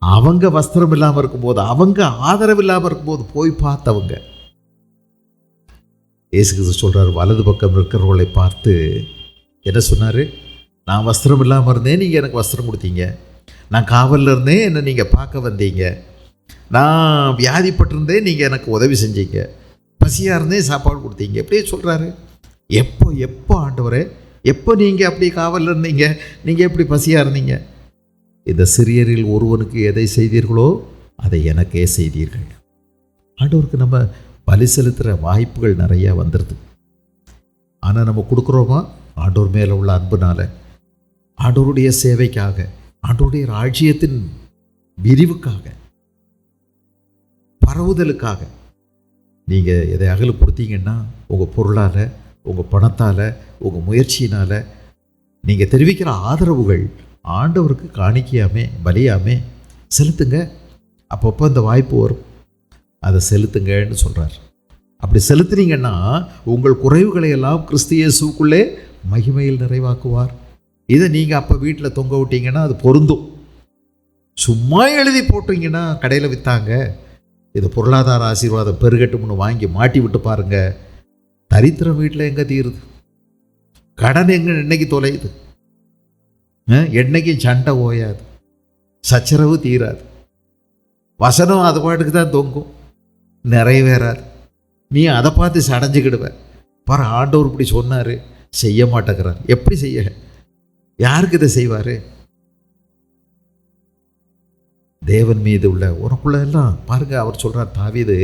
அவங்க வஸ்திரம் இல்லாமல் இருக்கும்போது, அவங்க ஆதரவு இல்லாமல் இருக்கும்போது போய் பார்த்தவங்க. இயேசு கிறிஸ்து சொல்கிறார், வலது பக்கம் இருக்கிறவர்களை பார்த்து என்ன சொன்னார்? நான் வஸ்திரம் இல்லாமல் இருந்தேன், நீங்கள் எனக்கு வஸ்திரம் கொடுத்தீங்க. நான் காவலில் இருந்தேன், என்னை நீங்கள் பார்க்க வந்தீங்க. நான் வியாதிப்பட்டிருந்தேன், நீங்கள் எனக்கு உதவி செஞ்சீங்க. பசியாக இருந்தேன், சாப்பாடு கொடுத்தீங்க. எப்படியே சொல்கிறாரு. எப்போ ஆண்டவரே, எப்போ நீங்கள் அப்படி காவலில் இருந்தீங்க? நீங்கள் எப்படி பசியாக இருந்தீங்க? இந்த சிறியரில் ஒருவனுக்கு எதை செய்தீர்களோ அதை எனக்கே செய்தீர்கள். ஆண்டவருக்கு நம்ம பலி செலுத்துகிற வாய்ப்புகள் நிறையா வந்துடுது. ஆனால் நம்ம கொடுக்குறோமா? ஆண்டவர் மேலே உள்ள அன்புனால, ஆண்டவருடைய சேவைக்காக, ஆண்டவருடைய ராஜ்யத்தின் விரிவுக்காக, பரவுதலுக்காக நீங்கள் எதை அகல கொடுத்தீங்கன்னா, உங்கள் பொருளால், உங்கள் பணத்தால், உங்கள் முயற்சியினால் நீங்கள் தெரிவிக்கிற ஆதரவுகள் ஆண்டவருக்கு காணிக்கையாமே, பலியாமே செலுத்துங்க. அப்பப்போ இந்த வாய்ப்பு வரும், அதை செலுத்துங்கன்னு சொல்கிறார். அப்படி செலுத்துனீங்கன்னா உங்கள் குறைவுகளை எல்லாம் கிறிஸ்து இயேசுக்குள்ளே மகிமையில் நிறைவாக்குவார். இதை நீங்கள் அப்போ வீட்டில் தொங்க விட்டீங்கன்னா அது பொருந்தும். சும்மா எழுதி போட்டீங்கன்னா, கடையில் விற்றாங்க, இது பொருளாதார ஆசீர்வாதம் பெருகட்டும்னு வாங்கி மாட்டி விட்டு பாருங்கள், தரித்திரம் வீட்டில் எங்கே தீருது? கடன் எங்கே என்னைக்கு தொலையுது? என்னைக்கு சண்டை ஓயாது, சச்சரவு தீராது, வசனம் அது பாட்டுக்கு தான் தொங்கும், நிறைவேறாது. நீ அதை பார்த்து சடைஞ்சுக்கிடுவ. பாரு, ஆண்டவர் இப்படி சொன்னார், செய்ய மாட்டேங்கிறார். எப்படி செய்ய? யாருக்கு இதை செய்வார்? தேவன் மீது உள்ள உனக்குள்ள எல்லாம் பாருங்கள். அவர் சொல்கிறார், தாவீது,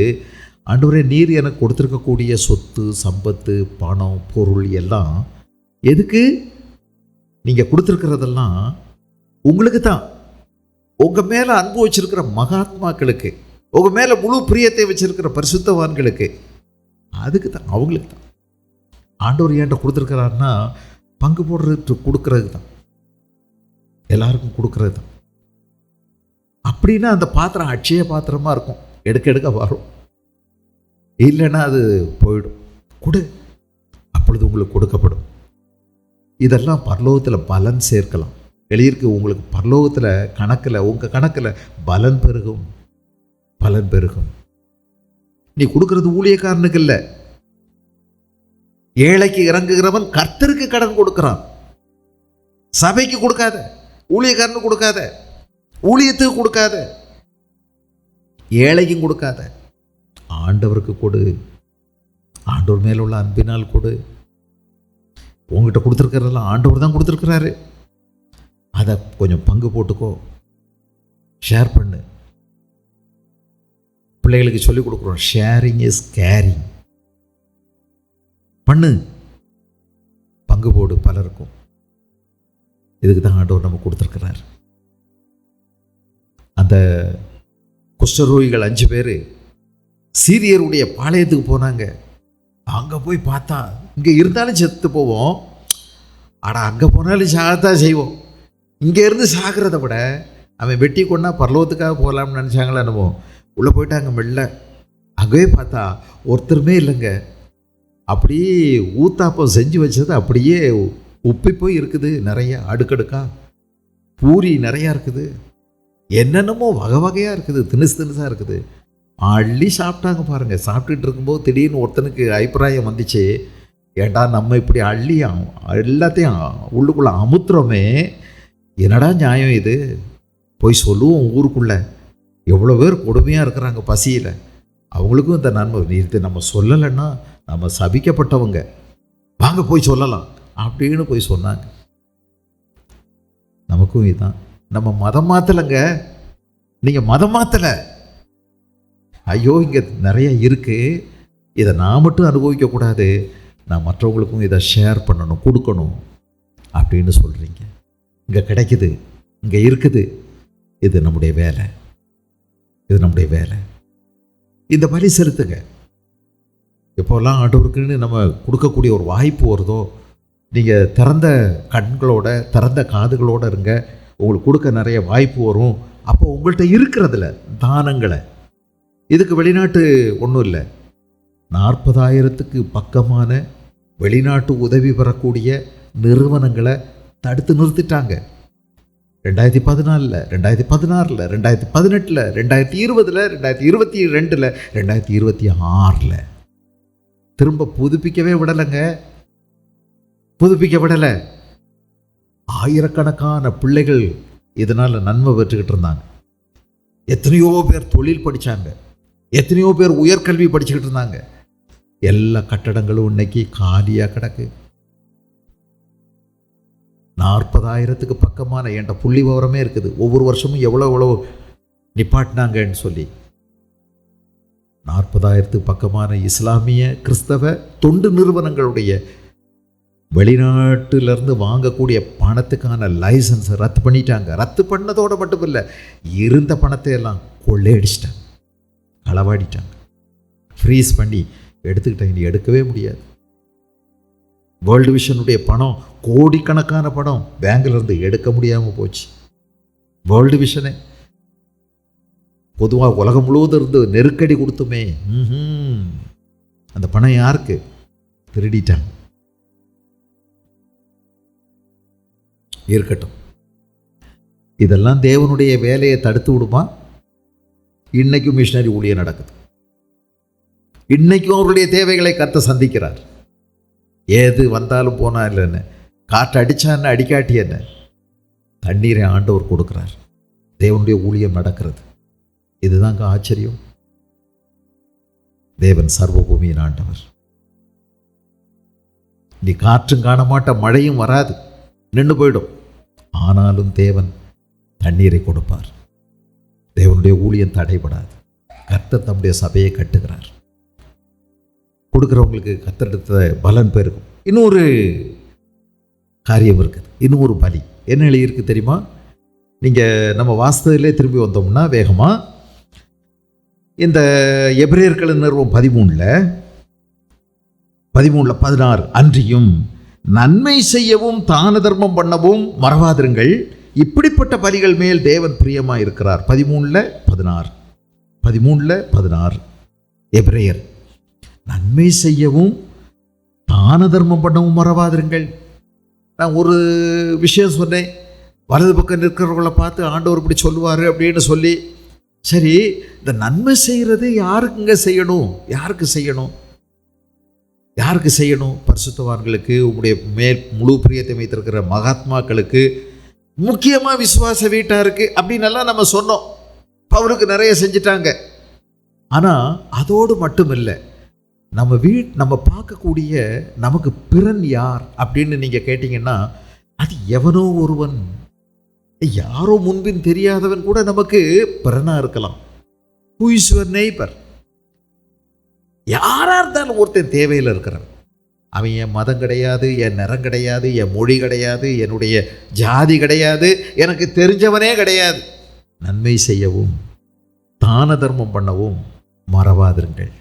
ஆண்டவரே, நீர் எனக்கு கொடுத்துருக்கக்கூடிய சொத்து சம்பத்து பணம் பொருள் எல்லாம் எதுக்கு? நீங்கள் கொடுத்துருக்கிறதெல்லாம் உங்களுக்கு தான். உங்கள் மேலே அன்பு வச்சிருக்கிற மகாத்மாக்களுக்கு, உங்கள் மேலே முழு பிரியத்தை வச்சிருக்கிற பரிசுத்தவான்களுக்கு, அதுக்கு தான், அவங்களுக்கு தான். ஆண்டவர் ஏன்ட்ட கொடுத்துருக்கிறாருன்னா பங்கு போடுறது கொடுக்கறது தான், எல்லாருக்கும் கொடுக்கறது தான். அப்படின்னா அந்த பாத்திரம் அட்சய பாத்திரமாக இருக்கும், எடுக்க எடுக்க வரும். இல்லைன்னா அது போயிடும். கொடு, அப்பொழுது உங்களுக்கு கொடுக்கப்படும். இதெல்லாம் பரலோகத்தில் பலன் சேர்க்கலாம். எழுதியிருக்கு, உங்களுக்கு பரலோகத்தில் கணக்கில், உங்கள் கணக்கில் பலன் பெருகும், பலன் பெருகும். நீ கொடுக்கறது ஊழியக்காரனுக்கு இல்லை, ஏழைக்கு இறங்குகிறவன் கர்த்தருக்கு கடன் கொடுக்கிறான். சபைக்கு கொடுக்காத, ஊழியக்காரனுக்கு கொடுக்காத, ஊழியத்துக்கு கொடுக்காத, ஏழைக்கும் கொடுக்காத, ஆண்டவருக்கு கொடு. ஆண்டவர் மேல உள்ள அன்பினால் கொடு. உங்ககிட்ட கொடுத்துருக்கிறதெல்லாம் ஆண்டவர் தான் கொடுத்துருக்கிறாரு. அதை கொஞ்சம் பங்கு போட்டுக்கோ, ஷேர் பண்ணு. பிள்ளைகளுக்கு சொல்லிக் கொடுக்குறோம், ஷேரிங் இஸ் கேரிங். பண்ணு, பங்கு போடு பலருக்கும். இதுக்கு தான் ஆண்டவர் நம்ம கொடுத்துருக்கிறார். அந்த குஷ்டரோகிகள் 5 பேர் சீரியருடைய பாளையத்துக்கு போனாங்க. அங்கே போய் பார்த்தா, இங்கே இருந்தாலும் செத்து போவோம், ஆனால் அங்கே போனாலும் சாகத்தான் செய்வோம். இங்கே இருந்து சாகிறத விட அவன் வெட்டி கொண்டா பரலோகத்துக்காக போகலாம்னு நினச்சாங்களா என்னமோ. உள்ளே போயிட்டாங்க மெல்ல. அங்கேயே பார்த்தா ஒருத்தருமே இல்லைங்க. அப்படியே ஊத்தாப்பம் செஞ்சு வச்சது அப்படியே உப்பி போய் இருக்குது. நிறைய அடுக்கடுக்கா பூரி நிறையா இருக்குது, என்னென்னமோ வகை வகையாக இருக்குது, திணுசு திணுசாக இருக்குது. அள்ளி சாப்பிட்டாங்க பாருங்கள். சாப்பிட்டுட்டு இருக்கும்போது திடீர்னு ஒருத்தனுக்கு அபிப்பிராயம் வந்துச்சு, ஏண்டா நம்ம இப்படி அள்ளி எல்லாத்தையும் உள்ளுக்குள்ளே அமுத்துறோமே, என்னடா நியாயம் இது? போய் சொல்லுவோம் ஊருக்குள்ளே, எவ்வளோ பேர் கொடுமையாக இருக்கிறாங்க பசியில், அவங்களுக்கும் இந்த நன்மை இது நம்ம சொல்லலைன்னா நம்ம சபிக்கப்பட்டவங்க, வாங்க போய் சொல்லலாம் அப்படின்னு போய் சொன்னாங்க. நமக்கும் இதுதான். நம்ம மதம் மாற்றலைங்க, நீங்கள் மதம் மாற்றலை. ஐயோ இங்கே நிறைய இருக்குது, இதை நான் மட்டும் அனுபவிக்கக்கூடாது, நான் மற்றவங்களுக்கும் இதை ஷேர் பண்ணணும், கொடுக்கணும் அப்படின்னு சொல்கிறீங்க. இங்கே கிடைக்குது, இங்கே இருக்குது, இது நம்முடைய வேலை, இது நம்முடைய வேலை. இந்த பலி செலுத்துங்க. எப்போல்லாம் ஆண்டவருக்குன்னு நம்ம கொடுக்கக்கூடிய ஒரு வாய்ப்பு வருதோ, நீங்கள் திறந்த கண்களோட திறந்த காதுகளோடு இருங்க. உங்களுக்கு கொடுக்க நிறைய வாய்ப்பு வரும். அப்போ உங்கள்கிட்ட இருக்கிறதுல தானங்களை, இதுக்கு வெளிநாட்டு ஒன்றும் இல்லை, 40,000க்கு பக்கமான வெளிநாட்டு உதவி பெறக்கூடிய நிறுவனங்களை தடுத்து நிறுத்திட்டாங்க. 2014, 2016, 2018, 2020, 2022, 2026 திரும்ப புதுப்பிக்கவே விடலைங்க, புதுப்பிக்க விடலை. ஆயிரக்கணக்கான பிள்ளைகள் இதனால் நன்மை பெற்றுக்கிட்டு இருந்தாங்க. எத்தனையோ பேர் தொழில் படித்தாங்க, எத்தனையோ பேர் உயர்கல்வி படிச்சுக்கிட்டு இருந்தாங்க. எல்லா கட்டடங்களும் இன்னைக்கு காலியாக கிடக்கு. 40,000க்கு பக்கமான என்கிட்ட புள்ளி விவரமே இருக்குது. ஒவ்வொரு வருஷமும் எவ்வளோ நிப்பாட்டினாங்கன்னு சொல்லி 40,000க்கு பக்கமான இஸ்லாமிய கிறிஸ்தவ தொண்டு நிறுவனங்களுடைய வெளிநாட்டிலிருந்து வாங்கக்கூடிய பணத்துக்கான லைசன்ஸை ரத்து பண்ணிட்டாங்க. ரத்து பண்ணதோடு மட்டும் இல்லை, இருந்த பணத்தை எல்லாம் கொள்ளையடிச்சிட்டாங்க, களவாடிட்டாங்க, ஃப்ரீஸ் பண்ணி எடுத்துக்கிட்டாங்க. இனி எடுக்கவே முடியாது. வேர்ல்டு விஷனுடைய பணம், கோடிக்கணக்கான பணம் பேங்க்லேருந்து எடுக்க முடியாமல் போச்சு. வேர்ல்டு விஷனே பொதுவாக உலகம் முழுவதும் இருந்து நெருக்கடி கொடுத்துமே, அந்த பணம் யாருக்கு? திருடிட்டாங்க. இருக்கட்டும், இதெல்லாம் தேவனுடைய வேலையை தடுத்து விடுமா? இன்னைக்கும் மிஷனரி ஊழியம் நடக்குது. இன்னைக்கும் அவருடைய தேவைகளை கர்த்தர் சந்திக்கிறார். ஏது வந்தாலும் போனா இல்லைன்னு, காற்று அடித்தான்னு அடிக்காட்டி என்ன, தண்ணீரை ஆண்டவர் கொடுக்கிறார். தேவனுடைய ஊழியம் நடக்கிறது. இதுதாங்க ஆச்சரியம். தேவன் சர்வபூமியின் ஆண்டவர். நீ காற்றும் காண மாட்ட, மழையும் வராது, நின்று போயிடும். ஆனாலும் தேவன் தண்ணீரை கொடுப்பார். தேவனுடைய ஊழியம் தடைபடாது. கர்த்தர் தம்முடைய சபையை கட்டுகிறார். கொடுக்குறவங்களுக்கு கர்த்தரிடத்த பலன் பெருகும். இன்னொரு காரியம் இருக்குது, இன்னொரு பலி. என்ன எழுதியிருக்கு தெரியுமா? நீங்கள் நம்ம வாஸ்தவிலே திரும்பி வந்தோம்னா வேகமாக இந்த எபிரேயர்களின் நிறுவம் 13:16 அன்றியும் நன்மை செய்யவும் தான தர்மம் பண்ணவும் மறவாதிருங்கள், இப்படிப்பட்ட பலிகள் மேல் தேவன் பிரியமாக இருக்கிறார். 13:16 எபிரேயர். நன்மை செய்யவும் தான தர்மம் பண்ணவும் மறவாதிருங்கள். நான் ஒரு விஷயம் சொன்னேன், வலது பக்கம் நிற்கிறவர்களை பார்த்து ஆண்டவர் இப்படி சொல்லுவார் அப்படின்னு சொல்லி, சரி இந்த நன்மை செய்கிறது யாருக்குங்க செய்யணும்? யாருக்கு செய்யணும்? பரிசுத்தவான்களுக்கு, உங்களுடைய மேல் முழு பிரியத்தை வைத்திருக்கிற மகாத்மாக்களுக்கு, முக்கியமாக விசுவாச வீட்டாருக்கு அப்படின்னெல்லாம் நம்ம சொன்னோம். அவருக்கு நிறைய செஞ்சிட்டாங்க. ஆனால் அதோடு மட்டும் இல்லை, நம்ம பார்க்கக்கூடிய நமக்கு பிறன் யார் அப்படின்னு நீங்கள் கேட்டிங்கன்னா, அது எவனோ ஒருவன், யாரோ முன்பின் தெரியாதவன் கூட நமக்கு பிறனாக இருக்கலாம். Who is your neighbor? யாராக இருந்தாலும் ஒருத்தன் தேவையில் இருக்கிறவன். அவன் என் மதம் கிடையாது, என் நிறம் கிடையாது, என் மொழி கிடையாது, என்னுடைய ஜாதி கிடையாது, எனக்கு தெரிஞ்சவனே கிடையாது. நன்மை செய்யவும் தான தர்மம் பண்ணவும் மறவாதிருங்கள்.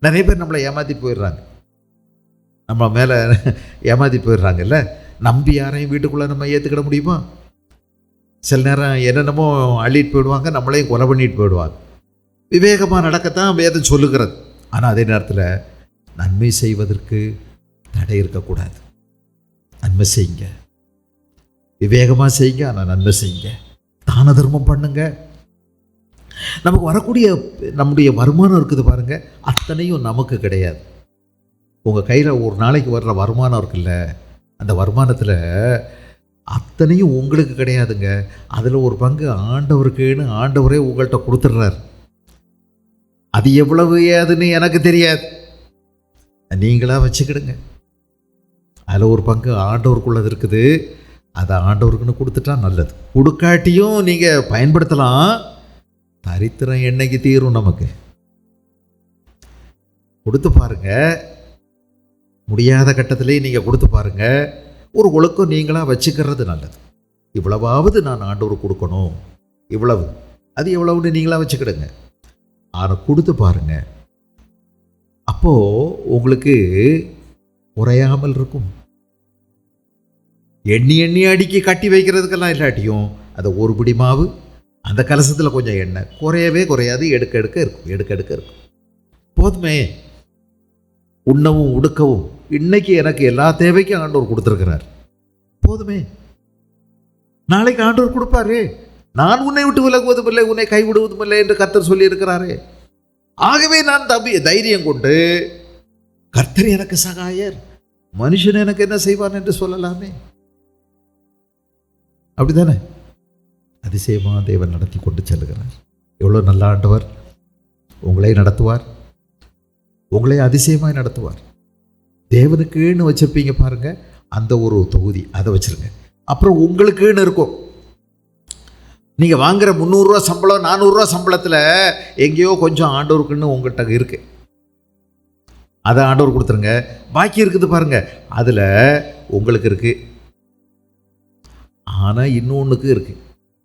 நிறைய பேர் நம்மளை ஏமாற்றிட்டு போயிடுறாங்க, நம்ம மேலே ஏமாற்றிட்டு போயிடுறாங்கல்ல. நம்பி யாரையும் வீட்டுக்குள்ளே நம்ம ஏற்றுக்கிட முடியுமா? சில நேரம் என்னென்னமோ அள்ளிட்டு போயிடுவாங்க, நம்மளையும் கொலை பண்ணிட்டு போயிடுவாங்க. விவேகமாக நடக்கத்தான் வேதம் சொல்லுகிறது. ஆனால் அதே நேரத்தில் நன்மை செய்வதற்கு தடை இருக்கக்கூடாது. நன்மை செய்யுங்க, விவேகமாக செய்யுங்க, ஆனால் நன்மை செய்யுங்க, தான தர்மம் பண்ணுங்க. நமக்கு வரக்கூடிய நம்முடைய வருமானம் இருக்குது பாருங்க, அத்தனையும் நமக்கு கிடையாது. உங்கள் கையில் ஒரு நாளைக்கு வர்ற வருமானம் இருக்குல்ல, அந்த வருமானத்தில் அத்தனையும் உங்களுக்கு கிடையாதுங்க. அதில் ஒரு பங்கு ஆண்டவருக்குன்னு ஆண்டவரே உங்கள்கிட்ட கொடுத்துட்றாரு. அது எவ்வளவு ஏதுன்னு எனக்கு தெரியாது, நீங்களாக வச்சுக்கிடுங்க. அதில் ஒரு பங்கு ஆண்டவருக்குள்ளது இருக்குது, அதை ஆண்டவருக்குன்னு கொடுத்துட்டா நல்லது. கொடுக்காட்டியும் நீங்கள் பயன்படுத்தலாம். தரித்திரம் என்னைக்கு தீரும்? நமக்கு கொடுத்து பாருங்க, முடியாத கட்டத்திலேயே நீங்கள் கொடுத்து பாருங்க. ஒரு ஒழுக்கம் நீங்களாக வச்சுக்கிறது நல்லது. இவ்வளவாவது நான் ஆண்டவருக்கு கொடுக்கணும், இவ்வளவு, அது எவ்வளவுன்னு நீங்களாக வச்சுக்கிடுங்க. ஆனால் கொடுத்து பாருங்க, அப்போது உங்களுக்கு குறையாமல் இருக்கும். எண்ணி எண்ணி அடுக்கி கட்டி வைக்கிறதுக்கெல்லாம் இல்லாட்டியும் அதை ஒரு பிடி மாவு, அந்த கலசத்தில் கொஞ்சம் எண்ணெய், குறையவே குறையாது, எடுக்க இருக்கும். போதுமே. உண்ணவும் உடுக்கவும் இன்னைக்கு எனக்கு எல்லா தேவைக்கும் ஆண்டவர் கொடுத்துருக்கிறார். போதுமே. நாளைக்கு ஆண்டவர் கொடுப்பாரு. நான் உன்னை விட்டு விலகுவதும் இல்லை, உன்னை கைவிடுவதும் இல்லை என்று கர்த்தர் சொல்லியிருக்கிறாரே. ஆகவே நான் தைரியம் கொண்டு, கர்த்தர் எனக்கு சகாயர், மனுஷன் எனக்கு என்ன செய்வான் என்று சொல்லலாமே. அப்படித்தானே? அதிசயமாக தேவன் நடத்தி கொண்டு செல்லுகிறார். எவ்வளோ நல்ல ஆண்டவர்! உங்களை நடத்துவார், உங்களை அதிசயமாய் நடத்துவார். தேவனுக்குன்னு வச்சுருப்பீங்க பாருங்க, அந்த ஒரு தொகுதி, அதை வச்சுருங்க. அப்புறம் உங்களுக்குன்னு இருக்கும். நீங்கள் வாங்குகிற 300 ரூபா சம்பளம், 400 ரூபா சம்பளத்தில் எங்கேயோ கொஞ்சம் ஆண்டவருக்குன்னு உங்கள்கிட்ட இருக்குது, அதை ஆண்டவர் கொடுத்துருங்க. பாக்கி இருக்குது பாருங்கள், அதில் உங்களுக்கு இருக்குது. ஆனால் இன்னொன்றுக்கு இருக்குது,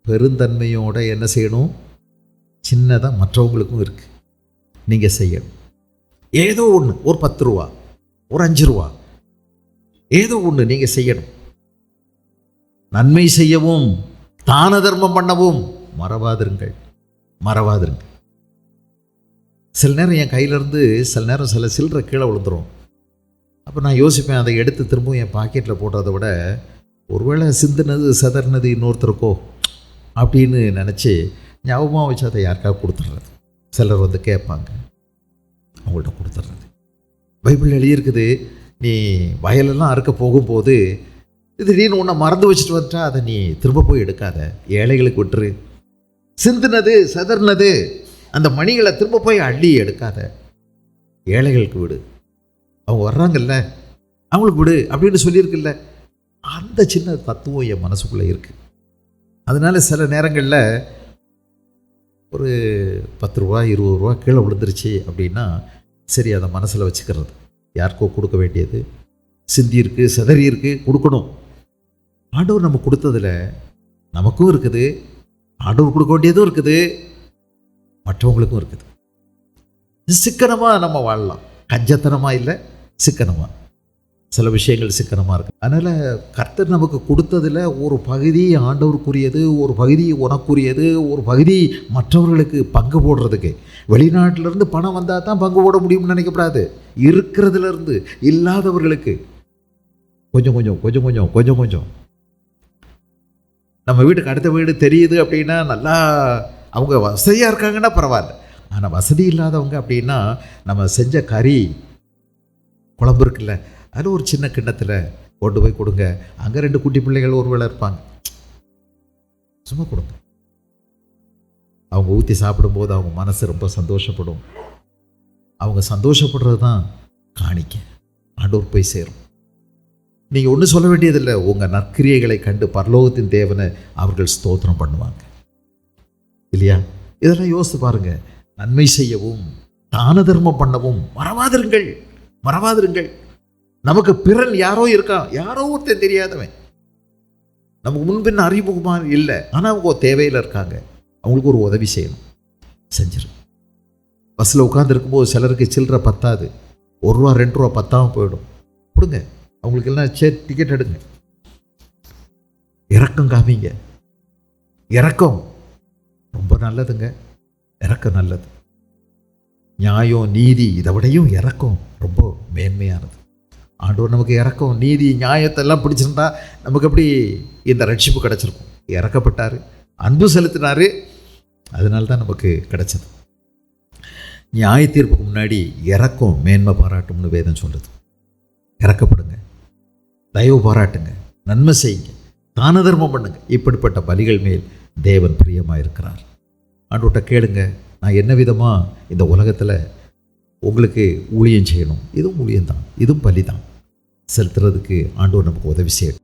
பெருந்தன்மையோடு என்ன செய்யணும்? சின்னதாக மற்றவங்களுக்கும் இருக்குது, நீங்கள் செய்யணும். ஏதோ ஒன்று, ஒரு 10 ரூபா, ஒரு 5 ரூபா, ஏதோ ஒன்று நீங்கள் செய்யணும். நன்மை செய்யவும் தான தர்மம் பண்ணவும் மறவாதிருங்கள். சில நேரம் என் கையிலேருந்து சில சில்லறை கீழே விழுந்துடும். அப்போ நான் யோசிப்பேன், அதை எடுத்து திரும்பவும் என் பாக்கெட்டில் போட்டதை விட ஒருவேளை சிந்தினது சதறினது இன்னொருத்தருக்கோ அப்படின்னு நினச்சி ஞாபகமாக வச்சு அதை யாருக்காக கொடுத்துட்றது. சிலர் வந்து கேட்பாங்க, அவங்கள்ட்ட கொடுத்துட்றது. பைபிள் எழுதியிருக்குது, நீ வயலெல்லாம் அறுக்க போகும்போது திடீர்னு உன்னை மறந்து வச்சுட்டு வந்துட்டா அதை நீ திரும்ப போய் எடுக்காத, ஏழைகளுக்கு விட்டுரு. சிந்தினது சதறினது அந்த மணிகளை திரும்ப போய் அள்ளி எடுக்காத, ஏழைகளுக்கு விடு, அவங்க வர்றாங்கல்ல அவங்களுக்கு விடு அப்படின்னு சொல்லியிருக்குல்ல. அந்த சின்ன தத்துவம் என் மனசுக்குள்ளே இருக்குது. அதனால சில நேரங்களில் ஒரு 10 ரூபா 20 ரூபா கீழே விழுந்துருச்சு அப்படின்னா சரி, அதை மனசில் வச்சுக்கிறது. யாருக்கோ கொடுக்க வேண்டியது, சிந்தி இருக்குது, சிதறி இருக்குது, கொடுக்கணும். ஆண்டவர் நம்ம கொடுத்ததில் நமக்கும் இருக்குது, ஆண்டவர் கொடுக்க வேண்டியதும் இருக்குது, மற்றவங்களுக்கும் இருக்குது. சிக்கனமாக நம்ம வாழலாம், கஞ்சத்தனமாக இல்லை, சிக்கனமாக. சில விஷயங்கள் சிக்கனமாக இருக்குது. அதனால் கர்த்தர் நமக்கு கொடுத்ததில் ஒரு பகுதி ஆண்டவருக்குரியது, ஒரு பகுதி உனக்குரியது, ஒரு பகுதி மற்றவர்களுக்கு பங்கு போடுறதுக்கு. வெளிநாட்டிலேருந்து பணம் வந்தால் தான் பங்கு போட முடியும்னு நினைக்கப்படாது. இருக்கிறதுலேருந்து இல்லாதவர்களுக்கு கொஞ்சம் கொஞ்சம் கொஞ்சம் கொஞ்சம் கொஞ்சம் கொஞ்சம். நம்ம வீட்டுக்கு அடுத்த வீடு தெரியுது அப்படின்னா நல்லா அவங்க வசதியாக இருக்காங்கன்னா பரவாயில்ல. ஆனால் வசதி இல்லாதவங்க அப்படின்னா நம்ம செஞ்ச கறி குழம்பு இருக்குல்ல, அது ஒரு சின்ன கிண்ணத்தில் கொண்டு போய் கொடுங்க. அங்கே 2 குட்டி பிள்ளைகள் ஒரு வேளை இருப்பாங்க, சும்மா கொடுங்க. அவங்க ஊற்றி சாப்பிடும்போது அவங்க மனசு ரொம்ப சந்தோஷப்படும். அவங்க சந்தோஷப்படுறது தான் காணிக்க ஆண்டவர் போய் சேரும். நீங்கள் ஒன்றும் சொல்ல வேண்டியதில்லை. உங்கள் நற்கிரியைகளை கண்டு பரலோகத்தின் தேவனை அவர்கள் ஸ்தோத்திரம் பண்ணுவாங்க இல்லையா? இதெல்லாம் யோசித்து பாருங்க. நன்மை செய்யவும் தான தர்மம் பண்ணவும் மறவாதிருங்கள், மறவாதிருங்கள். நமக்கு பிறன் யாரோ இருக்கான், யாரோ ஒருத்தன் தெரியாதவன், நமக்கு முன்பின் அறிமுகமாக இல்லை, ஆனால் அவங்க ஒரு தேவையில் இருக்காங்க. அவங்களுக்கு ஒரு உதவி செய்யணும், செஞ்சிரு. பஸ்ஸில் உட்காந்துருக்கும்போது சிலருக்கு சில்லற பத்தாது, 1 ரூபா 2 ரூபா பத்தாமல் போயிடும். கொடுங்க அவங்களுக்கு எல்லாம். சரி, டிக்கெட் எடுங்க. இரக்கம் காமிங்க. இரக்கம் ரொம்ப நல்லதுங்க. இரக்கம் நல்லது. நியாயம் நீதி இதை விடையும் இரக்கம் ரொம்ப மேன்மையானது. ஆண்டவர் நமக்கு இரக்கம் நீதி நியாயத்தெல்லாம் பிடிச்சிருந்தா நமக்கு அப்படி இந்த ரட்சிப்பு கிடச்சிருக்கும். இறக்கப்பட்டார், அன்பு செலுத்தினார், அதனால தான் நமக்கு கிடைச்சது. நியாய தீர்ப்புக்கு முன்னாடி இரக்கம் மேன்மை பாராட்டும்னு வேதம் சொல்லுது. இறக்கப்படுங்க, தயவு பாராட்டுங்க, நன்மை செய்யுங்க, தான தர்மம் பண்ணுங்க. இப்படிப்பட்ட பலிகள் மேல் தேவன் பிரியமாக இருக்கிறார். ஆண்டவர்கிட்ட கேளுங்க, நான் என்ன விதமாக இந்த உலகத்தில் உங்களுக்கு ஊழியம் செய்யணும். இதுவும் ஊழியம்தான், இதுவும் பலி தான். செலுத்துறதுக்கு ஆண்டவர் நமக்கு உதவி செய்யணும்.